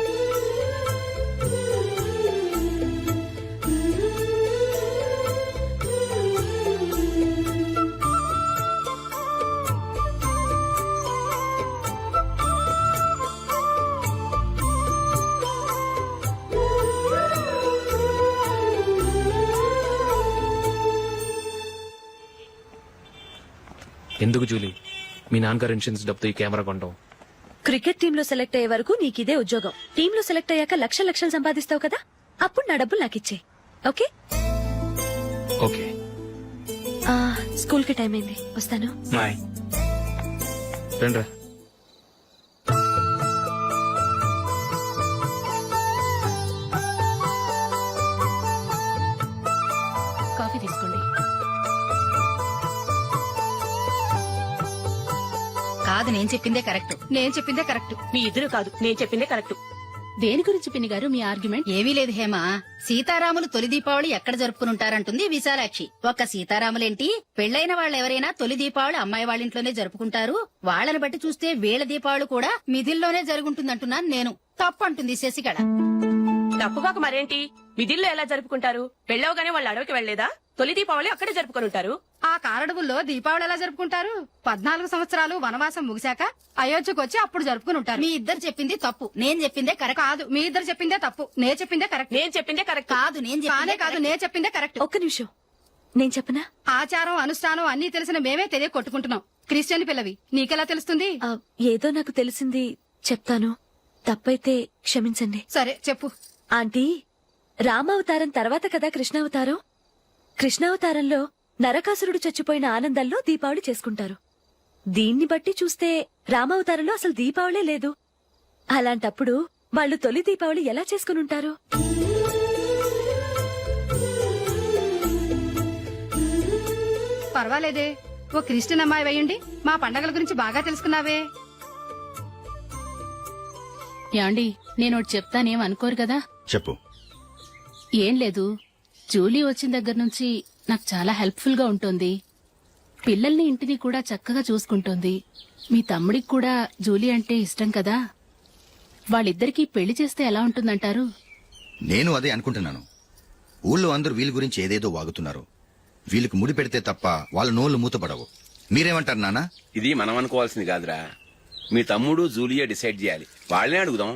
ఎందుకు జూలీ, మీ నాన్నగారు ఇన్సూరెన్స్ డబ్బుతో ఈ కెమెరా కొంటాం? క్రికెట్ టీమ్ లో సెలెక్ట్ అయ్యే వరకు నీకిదే ఉద్యోగం. టీమ్ లో సెలెక్ట్ అయ్యాక లక్షలు సంపాదిస్తావు కదా, అప్పుడు నా డబ్బులు నాకు ఇచ్చే. ఓకే? ఓకే. స్కూల్ కి టైం అయింది, వస్తాను. బాయ్. రండ్రా. కాఫీ తీసుకోండి. కాదు, నేను చెప్పిందే కరెక్ట్. నేను చెప్పిందే కరెక్ట్. మీ ఇద్దరు కాదు, నేను చెప్పిందే కరెక్ట్. దేని గురించి పిన్ని గారు మీ ఆర్గ్యుమెంట్? ఏమీ లేదు హేమ. సీతారాములు తొలి దీపావళి ఎక్కడ జరుపుకుంటారంటుంది విశాలాక్షి. ఒక్క సీతారాములేంటి, పెళ్లైన వాళ్ళెవరైనా తొలి దీపావళి అమ్మాయి వాళ్ళింట్లోనే జరుపుకుంటారు. వాళ్ళని బట్టి చూస్తే వీళ్ళ దీపావళి కూడా మిథిల్లోనే జరుగుంటుందంటున్నాను నేను. తప్పు అంటుంది శశికళ. తప్పుగాక మరేంటి? విధుల్లో ఎలా జరుపుకుంటారు? పెళ్ళవగానే వాళ్ళు అడవికి వెళ్లేదా? తొలి దీపావళి అక్కడే జరుపుకొని ఉంటారు. ఆ కారడవుల్లో దీపావళి ఎలా జరుపుకుంటారు? 14 సంవత్సరాలు వనవాసం ముగిశాక అయోధ్యకు వచ్చి అప్పుడు జరుపుకుని ఉంటారు. మీ ఇద్దరు చెప్పింది తప్పు, నేను చెప్పిందే కరెక్ట్. కాదు, మీ ఇద్దరు చెప్పిందే తప్పు, నేను చెప్పిందే కరెక్ట్. నేను చెప్పిందే కరెక్ట్. కాదు, నేను చెప్పిందే కరెక్ట్. ఒక్క నిమిషం, నేను చెప్పనా? ఆచారం అనుష్ఠానం అన్ని తెలిసిన మేమే తెలియ కొట్టుకుంటున్నాం. క్రిస్టియన్ పిల్లవి, నీకెలా తెలుస్తుంది? ఏదో నాకు తెలిసింది చెప్తాను, తప్పైతే క్షమించండి. సరే చెప్పు. ఆంటీ, రామావతారం తర్వాత కదా కృష్ణావతారం. కృష్ణావతారంలో నరకాసురుడు చచ్చిపోయిన ఆనందంలో దీపావళి చేసుకుంటారు. దీన్ని బట్టి చూస్తే రామావతారంలో అసలు దీపావళే లేదు. అలాంటప్పుడు వాళ్ళు తొలి దీపావళి ఎలా చేసుకుని ఉంటారు? పర్వాలేదే, ఓ క్రిస్టియన్ అమ్మాయి అయ్యుండి మా పండగల గురించి బాగా తెలుసుకున్నావే. యాండి, నేను చెప్తానేం అనుకోరు కదా? చెప్పు. ఏం లేదు, జూలీ వచ్చిన దగ్గర నుంచి నాకు చాలా హెల్ప్ఫుల్ గా ఉంటుంది. పిల్లల్ని ఇంటిని కూడా చక్కగా చూసుకుంటోంది. మీ తమ్ముడికి కూడా జూలీ అంటే ఇష్టం కదా. వాళ్ళిద్దరికీ పెళ్లి చేస్తే ఎలా ఉంటుందంటారు? నేను అదే అనుకుంటున్నాను. ఊళ్ళో అందరూ వీళ్ళ గురించి ఏదేదో వాగుతున్నారు. వీళ్ళకి ముడి పెడితే తప్ప వాళ్ళ నోళ్లు మూతపడవు. మీరేమంటారు నాన్న? ఇది మనం అనుకోవాల్సింది కాదురా, మీ తమ్ముడు జూలియా డిసైడ్ చేయాలి. వాళ్ళనే అడుగుదాం.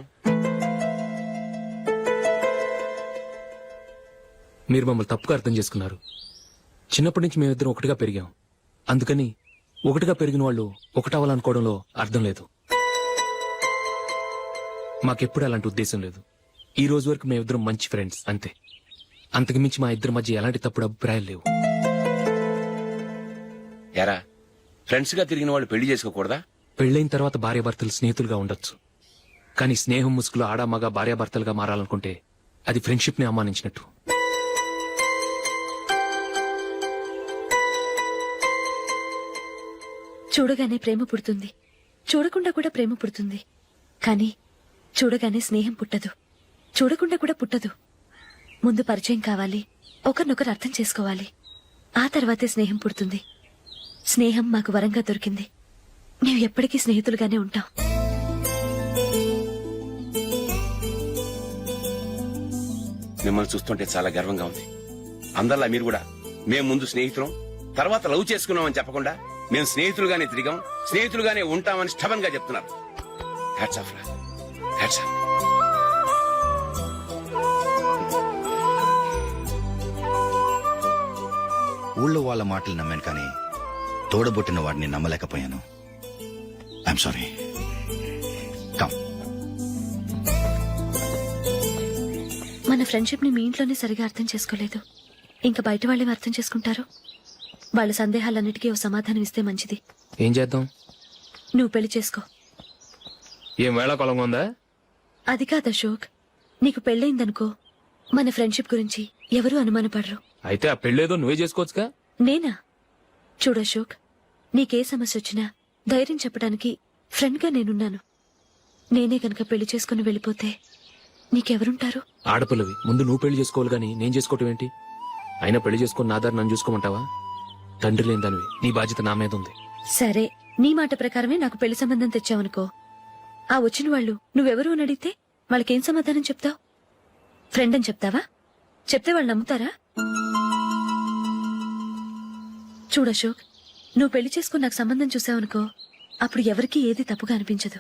మీరు మమ్మల్ని తప్పుగా అర్థం చేసుకున్నారు. చిన్నప్పటి నుంచి మేమిద్దరం ఒకటిగా పెరిగాం. అందుకని ఒకటిగా పెరిగిన వాళ్ళు ఒకటవ్వాలనుకోవడంలో అర్థం లేదు. మాకెప్పుడు అలాంటి ఉద్దేశం లేదు. ఈ రోజు వరకు మేమిద్దరం మంచి ఫ్రెండ్స్ అంతే. అంతకుమించి మా ఇద్దరి మధ్య ఎలాంటి తప్పుడు అభిప్రాయాలు లేవు. ఎరా, ఫ్రెండ్స్ గా తిరిగిన వాళ్ళు పెళ్లి చేసుకోకూడదా? పెళ్లైన తర్వాత భార్యాభర్తలు స్నేహితులుగా ఉండొచ్చు. కానీ స్నేహం ముసుగులో ఆడా మగ భార్యాభర్తలుగా మారాలనుకుంటే అది ఫ్రెండ్షిప్ ని అవమానించినట్టు. చూడగానే ప్రేమ పుడుతుంది, చూడకుండా కూడా ప్రేమ పుడుతుంది. కానీ చూడగానే స్నేహం పుట్టదు, చూడకుండా కూడా పుట్టదు. ముందు పరిచయం కావాలి, ఒకరినొకరు అర్థం చేసుకోవాలి. ఆ తర్వాతే స్నేహం పుడుతుంది. స్నేహం మాకు వరంగా దొరికింది. మేము ఎప్పటికీ స్నేహితులుగానే ఉంటాం. మిమ్మల్ని చూస్తుంటే చాలా గర్వంగా ఉంది. అందరిలా మీరు కూడా మేము ముందు స్నేహితులం, తర్వాత లవ్ చేసుకున్నామని చెప్పకుండా మేము స్నేహితులుగానే తిరిగాం, స్నేహితులుగానే ఉంటామని స్టబన్ గా చెప్తున్నారు. హ్యాట్స్ ఆఫ్ రా, హ్యాట్స్ ఆఫ్. ఊళ్ళో వాళ్ళ మాటలు నమ్మాను కానీ తోడబుట్టిన వాడిని నమ్మలేకపోయాను. I'm sorry. కమ్. మన ఫ్రెండ్షిప్ ని మీ ఇంట్లోనే సరిగా అర్థం చేసుకోలేదు. ఇంకా బయట వాళ్ళేం అర్థం చేసుకుంటారు? వాళ్ళ సందేహాలన్నిటికీ ఓ సమాధానం ఇస్తే మంచిది. ఏం చేద్దాం? నువ్వు పెళ్లి చేసుకో. ఏం వేళాకొలంగా ఉందా? అది కాదు అశోక్, నీకు పెళ్ళయిందనుకో, మన ఫ్రెండ్షిప్ గురించి ఎవరూ అనుమానపడరు. అయితే ఆ పెళ్ళేదో నువ్వే చేసుకోవచ్చుగా. నేనా? చూడు అశోక్, నీకే సమస్య వచ్చినా ధైర్యం చెప్పడానికి ఫ్రెండ్ గా నేనున్నాను. నేనే గనక పెళ్లి చేసుకుని వెళ్ళిపోతే నీకెవరుంటారు? ఆడపిల్లవి, ముందు నువ్వు పెళ్లి చేసుకోవాలి గాని నేను చేసుకోవటం ఏంటి? అయినా పెళ్లి చేసుకుని నా దారి నన్ను చూసుకోమంటావా? తండ్రి లేని దానివి, నీ బాధ్యత నా మీద ఉంది. సరే, నీ మాట ప్రకారమే నాకు పెళ్లి సంబంధం తెచ్చావనుకో, ఆ వచ్చిన వాళ్ళు నువ్వెవరు అని అడిగితే వాళ్ళకేం సమాధానం చెప్తావు? ఫ్రెండ్ అని చెప్తావా? చెప్తే వాళ్ళు నమ్ముతారా? చూడు అశోక్, నువ్వు పెళ్లి చేసుకుని నాకు సంబంధం చూసావనుకో, అప్పుడు ఎవరికీ ఏది తప్పుగా అనిపించదు.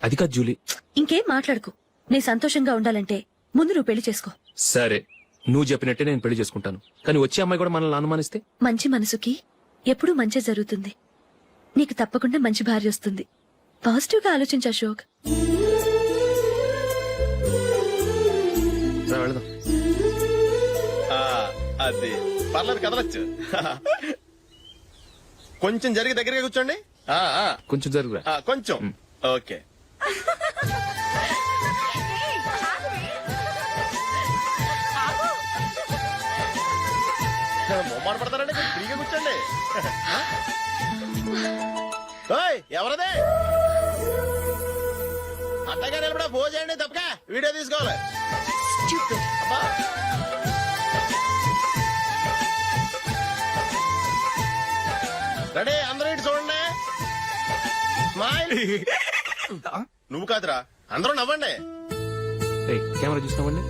అది కాదు జూలీ. ఇంకేం మాట్లాడుకు. నీ సంతోషంగా ఉండాలంటే ముందు నువ్వు పెళ్లి చేసుకో. సరే, నువ్వు చెప్పినట్టే నేను పెళ్లి చేసుకుంటాను. కానీ వచ్చే అమ్మాయి కూడా మనల్ని అనుమానిస్తే? మంచి మనసుకి ఎప్పుడూ మంచి జరుగుతుంది. నీకు తప్పకుండా మంచి భార్య వస్తుంది. పాజిటివ్ గా ఆలోచించు అశోక్. రా, వెళదాం. అది పర్లేదు, కదలొచ్చు. కొంచెం జరిగి దగ్గరగా కూర్చోండి. కొంచెం జరుగురా. కొంచెం. ఓకే. మొమ్మాట పడతారండి, ఫ్రీగా కూర్చోండి. ఓయ్, ఎవరదే? అట్టగా నిలబడా ఫోన్ చేయండి, తప్పగా వీడియో తీసుకోవాలి. అబ్బా. రెడీ, అందరూ ఇటు చూడండి. స్మైల్. నువ్వు కాదురా, అందరూ నవ్వండి. ఏయ్, కెమెరా చూసినావండి.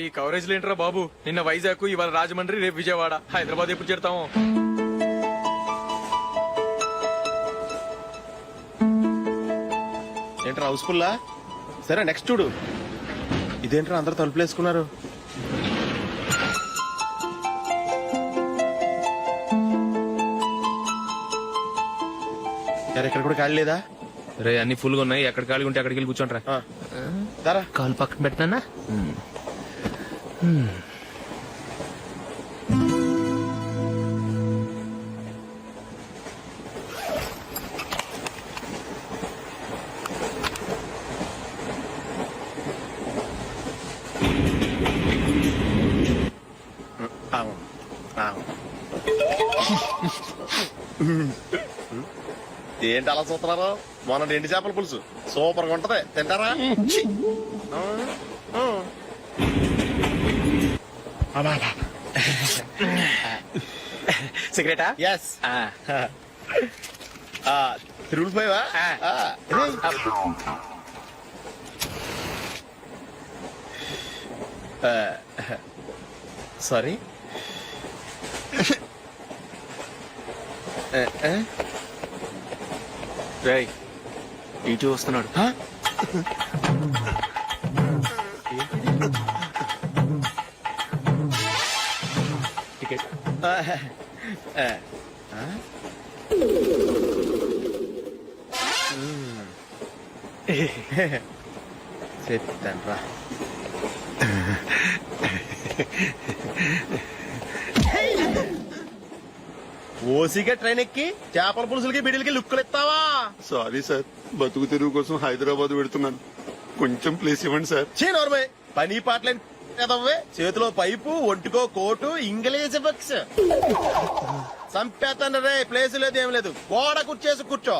ఈ కవరేజ్ లేంట్రా బాబు. నిన్న వైజాగ్, ఇవాళ రాజమండ్రి, రేపు విజయవాడ, హైదరాబాద్ ఎప్పుడు చేరుతాము? ఏంట్రా హౌస్ఫుల్లా? సరే నెక్స్ట్ చూడు. ఇదేంట్రా అందరూ తలుపులేసుకున్నారు? ఇక్కడ కూడా ఖాళీ లేదా? రే అన్ని ఫుల్ గా ఉన్నాయి, ఎక్కడ ఖాళీ ఉంటే అక్కడికి వెళ్ళి కూర్చోండి. దారా కాలు పక్కన పెట్టినా. ఏంటి అలా చూస్తున్నారు? మొన్న ఎండి చేపల పులుసు సూపర్ గా ఉంటది, తింటారా? సిగరెటా? ఎస్. తిరుగులిపోయావా? సారీ. రేయ్ ఇటు వస్తున్నాడు. టికెట్. చెప్తాన్రా. ఓసిగా ట్రైన్ ఎక్కి చేపల పులుసులకి బిడిలకి లుక్కులు ఇస్తావా? సారీ సార్, బతుకు తెరువు కోసం హైదరాబాద్ పెడుతున్నాను, కొంచెం ప్లేస్ ఇవ్వండి సార్. నోర్మే పని పాటలేని కదవ్వే. చేతిలో పైపు, ఒంటికో కోటు, ఇంగ్లీష్ బుక్స్. సంపేతండ్రి రే, ప్లేస్ లేదు ఏం లేదు, గోడ కూర్చేసి కూర్చో.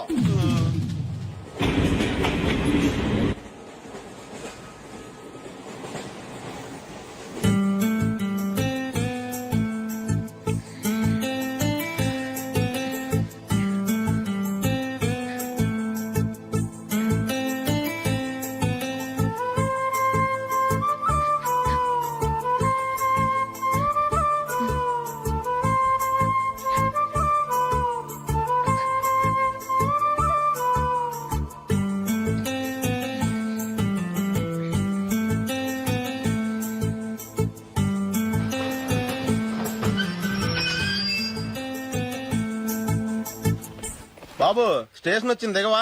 బాబు స్టేషన్ వచ్చింది, దిగవా?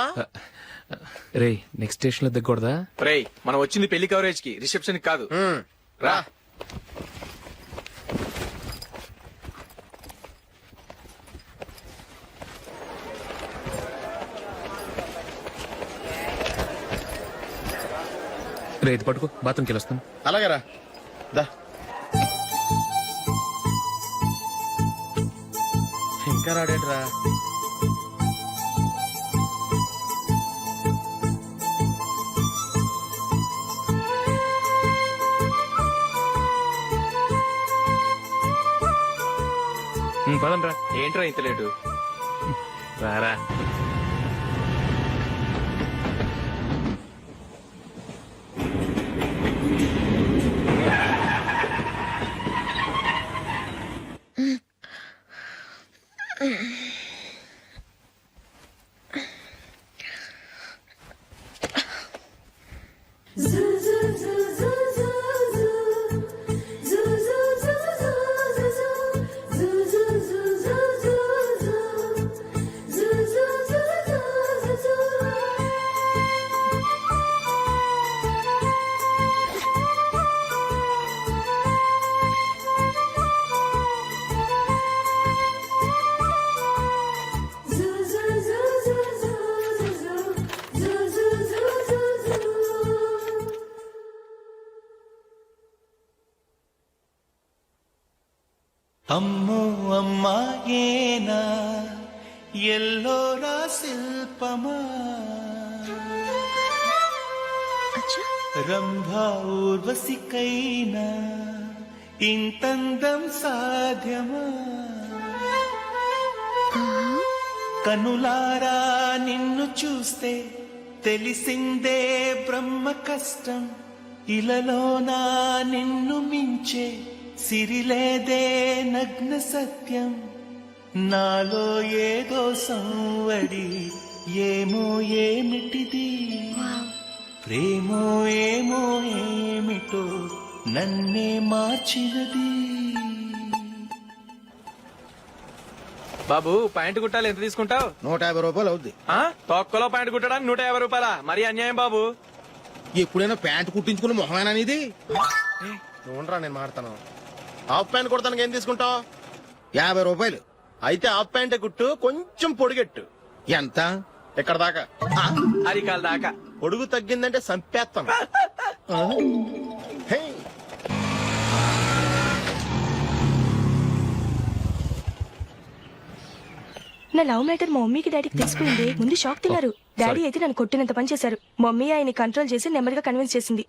రే నెక్స్ట్ స్టేషన్ లో దిగకూడదా? రేయ్ మనం వచ్చింది పెళ్లి కవరేజ్ కి, రిసెప్షన్ కాదు. రా. రే ఇది పట్టుకో, బాత్రూమ్కి వెళ్ళొస్తాను. అలాగే రా. దా. ఇంకా రాడేట్రా? పదండ్రా. ఏంట్రా ఇంత లేటు? రారా. అమ్మో అమ్మాయేనా ఎల్లోరా శిల్పమా, రంభా ఊర్వశికైనా ఇంతందం సాధ్యమా, కనులారా నిన్ను చూస్తే తెలిసిందే బ్రహ్మ కష్టం, ఇలలోనా నిన్ను మించే సిరిలేదే నగ్న సత్యం నాలో ఏదో సంవడి ఏమో ఏమిటిది ప్రేమో ఏమో ఏమిటో నన్నే మార్చినది. బాబు ప్యాంటు కుట్టాలి ఎంత తీసుకుంటావు? 150 రూపాయలు అవుద్ది. తొక్కలో ప్యాంటు కుట్టడానికి 150 రూపాయల మరి అన్యాయం బాబు. ఎప్పుడైనా ప్యాంట్ కుట్టించుకున్న మొహమేనా ఇది? చూడరా నేను మాడతాను. హాఫ్ ప్యాంట్ కుడతానికి ఏం తీసుకుంటావు? 50 రూపాయలు. అయితే హాఫ్ ప్యాంటే కుట్టు, కొంచెం పొడిగెట్టు. ఎంత? ఇక్కడ దాకా. అరికాల దాకా. పొడుగు తగ్గిందంటే సంపేస్తాను. హే. నా లవ్ మ్యాటర్ మా మమ్మీకి డాడీకి తెలిసిపోయింది. ముందు షాక్ తిన్నారు. డాడీ అయితే నన్ను కొట్టినంత పని చేశారు. మమ్మీ ఆయన్ని కంట్రోల్ చేసి నెమ్మదిగా కన్విన్స్ చేసింది.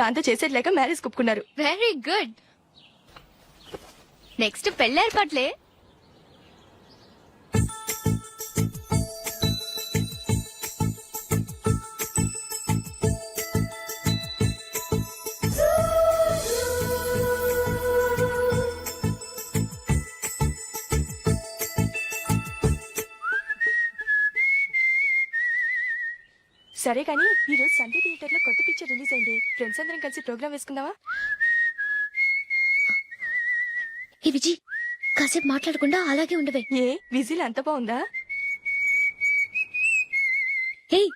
దాంతో చేసేది లేక మ్యారేజ్ ఒప్పుకున్నారు. Very good. నెక్స్ట్ పెళ్లి ఏర్పాట్లే. సరే కానీ ఈ రోజు సండే థియేటర్ లో కొత్త పిక్చర్ రిలీజ్ అయింది. ఫ్రెండ్స్ అందరం కలిసి ప్రోగ్రామ్ వేసుకుందామా? ఈ విజి కాసేపు మాట్లాడకుండా అలాగే ఉండవే. ఏ విజిల్ అంత బాగుందా? ఏయ్,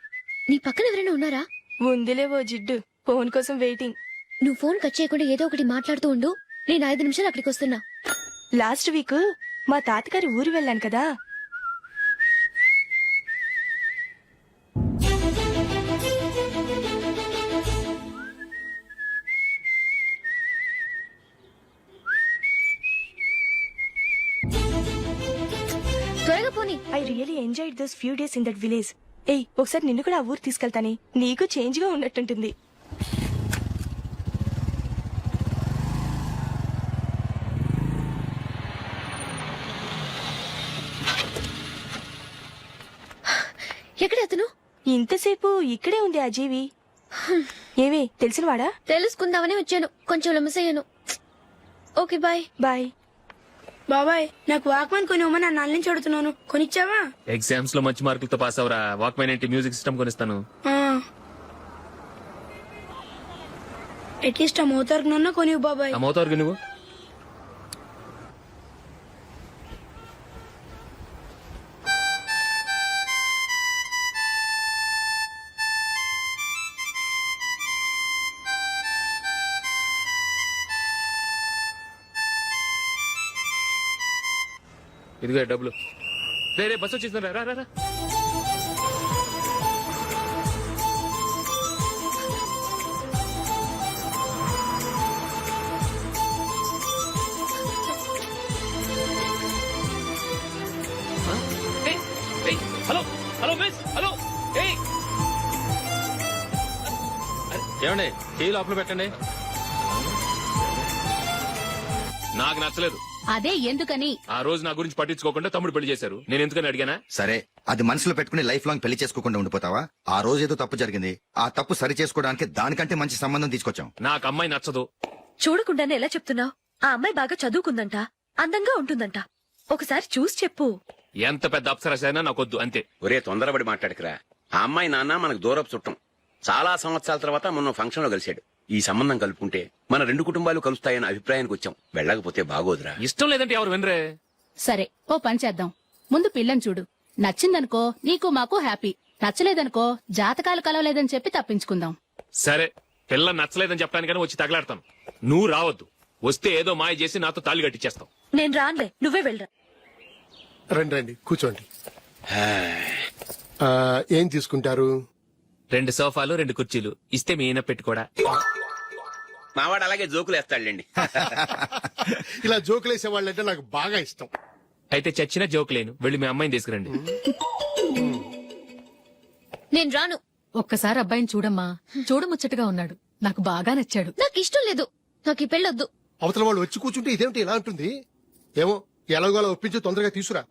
నీ పక్కన ఎవరైనా ఉన్నారా? ఉందిలే ఓ జిడ్డు. ఫోన్ కోసం వెయిటింగ్. నువ్వు ఫోన్ కట్ చేయకుండా ఏదో ఒకటి మాట్లాడుతూ ఉండు. నేను 5 నిమిషాలు అక్కడికి వస్తున్నా. లాస్ట్ వీక్ మా తాతగారి ఊరు వెళ్ళాను కదా. త్వరగా పోనీ. I really enjoyed those few days in that village. ఏయ్, ఒకసారి నిన్ను కూడా ఆ ఊరు తీసుకెళ్తానే. నీకు చేంజ్ గా ఉన్నట్టుంటుంది. ఎక్కడ అతను? ఇంతసేపు ఇక్కడే ఉంది ఆ జీవి. ఏవే తెలిసినవాడా? తెలుసుకుందామని వచ్చాను. కొంచెం లెమసయ్యాను. Okay bye. బాయ్. బాబాయ్, నాకు వాక్మన్ కొనివ్వమని నా నాన్న నుంచి అడుగుతున్నాను. కొనిచ్చావా? ఎగ్జామ్స్ లో మంచి మార్కులతో పాస్ అవరా. వాక్మెన్ ఏంటి, మ్యూజిక్ సిస్టమ్ కొనిస్తాను. అట్లీస్ట్ ఆ మోతార్కు కొనివ్వు బాబాయ్. ఆ మోతారుగా నువ్వు ఇదిగో డబ్బులు. రే బస్ వచ్చేసిందా? రా రా రా. Hello hello miss, hello. ఏమండి, టీ లోపల పెట్టండి. నాకు నచ్చలేదు. అదే ఎందుకని? ఆ రోజు నా గురించి పట్టించుకోకుండా తమ్ముడు పెళ్లి చేశారు. నేను ఎందుకని అడిగానా? సరే, అది మనసులో పెట్టుకుని లైఫ్ లాంగ్ పెళ్లి చేసుకోకుండా ఉండిపోతావా? ఆ రోజు ఏదో తప్పు జరిగింది. ఆ తప్పు సరి చేసుకోవడానికి దానికంటే మంచి సంబంధం తీసుకొచ్చాం. నాకు అమ్మాయి నచ్చదు. చూడకుండానే ఎలా చెప్తున్నావు? ఆ అమ్మాయి బాగా చదువుకుందంట, అందంగా ఉంటుందంట. ఒకసారి చూసి చెప్పు. ఎంత పెద్ద అప్సరసైనా నాకొద్దు, అంతే. ఒరే తొందరపడి మాట్లాడకురా. ఆ అమ్మాయి నాన్న మనకు దూరపు చుట్టం. చాలా సంవత్సరాల తర్వాత మొన్న ఫంక్షన్ లో కలిశాడు. ఈ సంబంధం కలుపుకుంటే మన 2 కుటుంబాలు కలుస్తాయన్న అభిప్రాయానికి వచ్చాం. వెళ్ళకపోతే బాగోదురా. ఇష్టం లేదంటే ఎవరు వినరే. సరే, ఓ పని చేద్దాం. ముందు పిల్లని చూడు. నచ్చిందనుకో నీకు మాకు హ్యాపీ. నచ్చలేదనుకో జాతకాలు కలవలేదని చెప్పి తప్పించుకుందాం. సరే, పిల్ల నచ్చలేదని చెప్పడానికని వచ్చి తగలాడతాను. నువ్వు రావద్దు. వస్తే ఏదో మాయ చేసి నాతో తాళి కట్టించేస్తావు. నేను రానులే, నువ్వే వెళ్ళరా. రండి రండి కూర్చోండి. ఏం తీసుకుంటారు? 2 సోఫాలు 2 కుర్చీలు ఇస్తే మీ ఈయన పెట్టుకోడా. మావాడు అలాగే జోకులు వేస్తాడులేండి. ఇలా జోకులేసే వాళ్ళంటే నాకు బాగా ఇష్టం. అయితే చచ్చిన జోక్ లేను. వెళ్ళి మీ అమ్మాయిని తీసుకురండి. నేను రాను. ఒక్కసారి అబ్బాయిని చూడమ్మా. చూడముచ్చటగా ఉన్నాడు. నాకు బాగా నచ్చాడు. నాకు ఇష్టం లేదు. నాకు ఈ పెళ్ళొద్దు. అవతల వాళ్ళు వచ్చి కూర్చుంటే ఇదేమిటి ఇలా ఉంటుంది? ఏమో ఎలాగోలా ఒప్పించి తొందరగా తీసురా.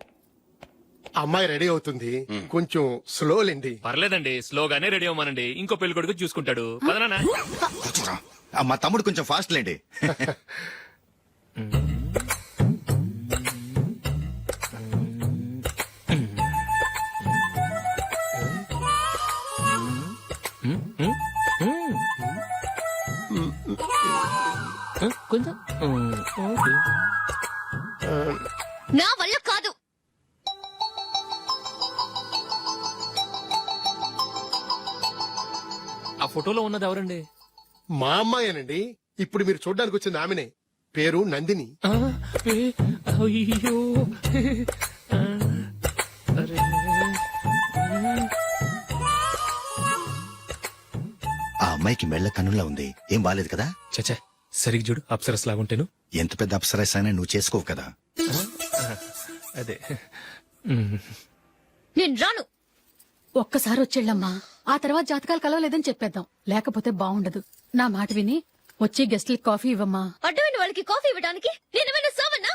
అమ్మాయి రెడీ అవుతుంది కొంచెం స్లో లేండి. పర్లేదండి, స్లోగానే రెడీ అవ్వమానండి. ఇంకో పెళ్లి కొడుకు చూసుకుంటాడు. పదనా కూర్చోరా. మా తమ్ముడు కొంచెం ఫాస్ట్ లేండి. కొంచెం నా వల్ల కాదు. ఆ ఫోటోలో ఉన్నది ఎవరండి? మా అమ్మాయేనండి. ఇప్పుడు మీరు చూడడానికి వచ్చింది ఆమెనే. పేరు నందిని. అయ్యో అరే. ఆ అమ్మాయికి మెళ్ళ కన్నులా ఉంది. ఏం బాలేదు కదా? చచ్చా, సరిగ్గా చూడు, అప్సరస్ లాగుంటేను. ఎంత పెద్ద అప్సరస్ అయినా నువ్వు చేసుకోవు కదా. అదే. నేను రాను. ఒక్కసారి వచ్చేళ్ళమ్మా, ఆ తర్వాత జాతకాలు కలవలేదని చెప్పేద్దాం. లేకపోతే బాగుండదు. నా మాట విని వచ్చి గెస్ట్లకి కాఫీ ఇవ్వమ్మా. అడ్డమైన వాళ్ళకి కాఫీ ఇవ్వడానికి నేనేమైనా సోమన్నా?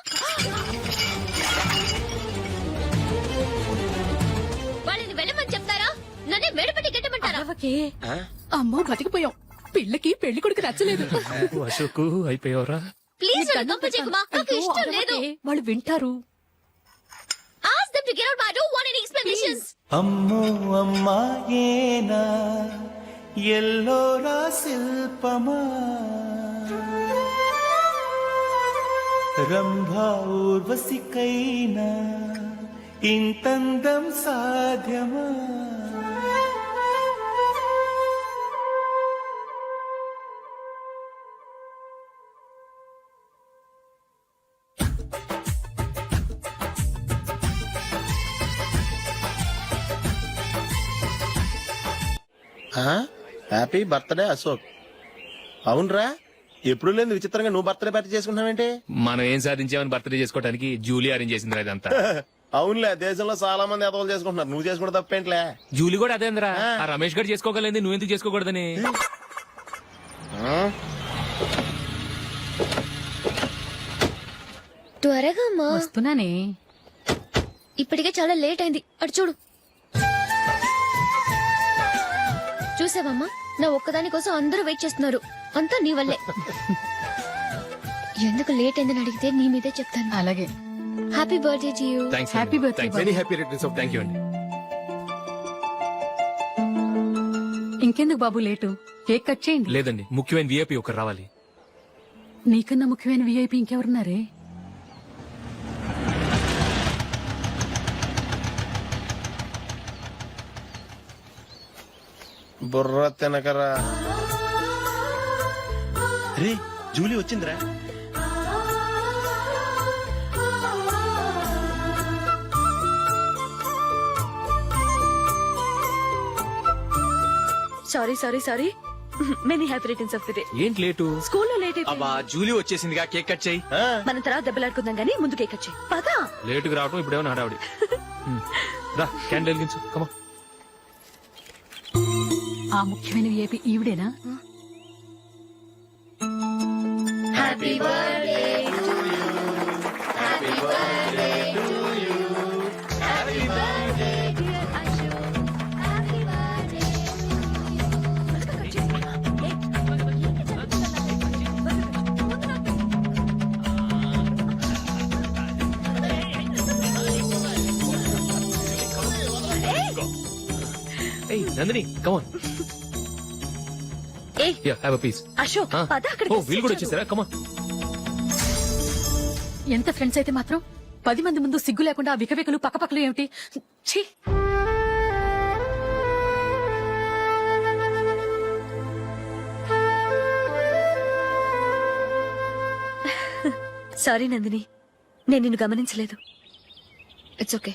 వాళ్ళని వెళ్ళమని చెప్తారా? నన్నే మేడపట్టి గెట్టమంటారా? అమ్మో బతికిపోయాం. పిల్లకి పెళ్లి కొడుకు నచ్చలేదు. అశోక్ అయిపోయావరా? ప్లీజ్ నన్ను పంపించేకు. మా అక్కకి ఇష్టం లేదు. వాళ్ళు వింటారు. Ask them to get out. I don't want any explanations. అమ్మో అమ్మాయేనా ఎల్లోరా శిల్పమా రంభా ఊర్వశికైనా ఇంతందం సాధ్యమా? Happy birthday Ashok. అవునరా, ఎప్పుడు లేదు విచిత్రంగా నువ్వు బర్త్డే పార్టీ చేసుకుంటావేంటి? మనం ఏం సాధించామని బర్త్డే చేసుకోవడానికి జూలీ అరేంజ్ చేసింది ఇదంతా. అవునులే, దేశంలో చాలా మంది ఎదవలు చేసుకుంటున్నారు. నువ్వు చేసుకుంటే తప్పేంట్లే. జూలీ కూడా అదేంద్రా. ఆ రమేష్ గారు చేసుకోగలేదు, నువ్వెందుకు చేసుకోకూడదని. త్వరగా అమ్మా. వస్తున్నానే. ఇప్పటికే చాలా లేట్ అయింది. అటు చూడు. చూసావమ్మా, నా ఒక్కదాని కోసం అందరూ వెయిట్ చేస్తున్నారు. అంతా నీ వల్లే. ఎందుకు లేట్ అయిందని అడిగితే నీ మీదే చెప్తాను. అలాగే. Happy birthday to you. Happy birthday. Very happy returns of. Thank you అండి. ఇంకెందుకు బాబు లేటు? కేక్ కట్ చేయండి. లేదండి, ముఖ్యమైన విఐపి ఒకరు రావాలి. నీకన్నా ముఖ్యమైన విఐపి ఇంకెవరున్నారే? బుర్ర తినకరా. రే జూలీ వచ్చిందిరా. Sorry sorry sorry. Many happy returns of the day. ఏంటి లేటు? స్కూల్లో లేట్ అయిపోయింది. అబ్బా జూలీ వచ్చేసిందిగా, కేక్ కట్ చేయి. మనం తర్వాత దెబ్బలాడుకుందాం గానీ ముందు కేక్ వచ్చాయి. పదా. లేటుగా రావటం ఇప్పుడేమన్నా హడావుడి. రా, క్యాండిల్ వెలిగించు. కమా. ఆ ముఖ్యమైన విఐపి ఈవిడేనా? Happy birthday to you. Happy birthday to you. Happy birthday dear Ashok. Happy birthday. Hey, Nandini, come on. Hey. Yeah, have a piece. Ashok, పద అక్కడికి. ఓ, వీళ్ళు కూడా వచ్చేసారా? Come on. ఎంత ఫ్రెండ్స్ అయితే మాత్రం 10 మంది ముందు సిగ్గు లేకుండా ఆ వికవికలు పక్కపక్కలు ఏమిటి? ఛీ! సారీ నందిని, నేను నిన్ను గమనించలేదు. It's okay.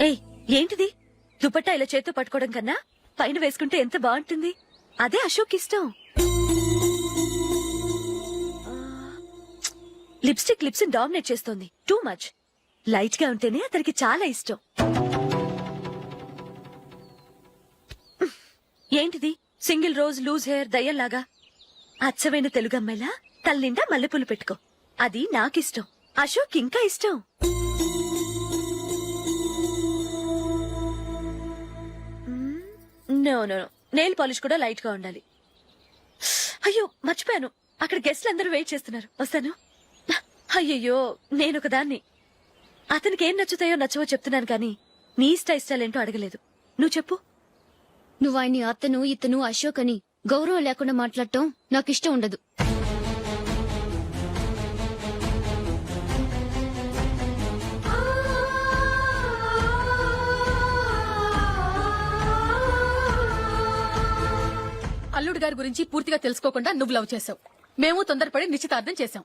ఏయ్, ఏంటిది? దుపట్టా ఇలా చేత్తో పట్టుకోవడం కన్నా పైన వేసుకుంటే ఎంత బాగుంటుంది. అదే అశోక్ ఇష్టం. లిప్స్టిక్ లిప్స్ డామినేట్ చేస్తోంది. Too much. లైట్ గా ఉంటేనే అతనికి చాలా ఇష్టం. ఏంటిది? సింగిల్ రోజ్ లూజ్ హెయిర్ దయ్యంలాగా. అచ్చమైన తెలుగు అమ్మాయిలా తల్లిండా మల్లెపూలు పెట్టుకో. అది నాకిష్టం, అశోక్ ఇంకా ఇష్టం. నో నో నెయిల్ పాలిష్ కూడా లైట్ గా ఉండాలి. అయ్యో మర్చిపోయాను, అక్కడ గెస్ట్లు అందరూ వెయిట్ చేస్తున్నారు. వస్తాను. అయ్యయ్యో నేనొక దాన్ని. అతనికి ఏం నచ్చుతాయో నచ్చవో చెప్తున్నాను కానీ నీ ఇష్టాలేంటో అడగలేదు. నువ్వు చెప్పు. నువ్వు ఆయన్ని అతను ఇతను అశోక్ అని గౌరవం లేకుండా మాట్లాడటం నాకు ఇష్టం ఉండదు. అల్లుడు గారి గురించి పూర్తిగా తెలుసుకోకుండా నువ్వు లవ్ చేసావు. మేము తొందరపడి నిశ్చితార్థం చేశాం.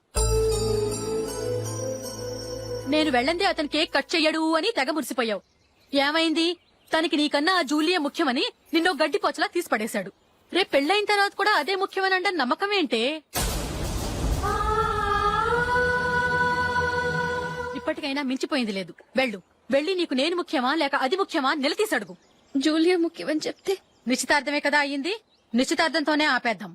నేను వెళ్ళందే అతను కేక్ కట్ చెయ్యడు అని తెగ మురిసిపోయావు. ఏమైంది? తనకి నీకన్నా ఆ జూలియే ముఖ్యమని నిన్నో గడ్డిపోచలా తీసిపడేశాడు. రేపు పెళ్ళైన తర్వాత కూడా అదే ముఖ్యమని అంటే నమ్మకం ఏంటే? ఇప్పటికైనా మించిపోయింది లేదు. వెళ్ళి నీకు నేను ముఖ్యమా లేక అది ముఖ్యమా నిలదీసి అడుగు. జూలియా ముఖ్యమని చెప్తే నిశ్చితార్థమే కదా అయ్యింది. నిశ్చితార్థంతోనే ఆపేద్దాం.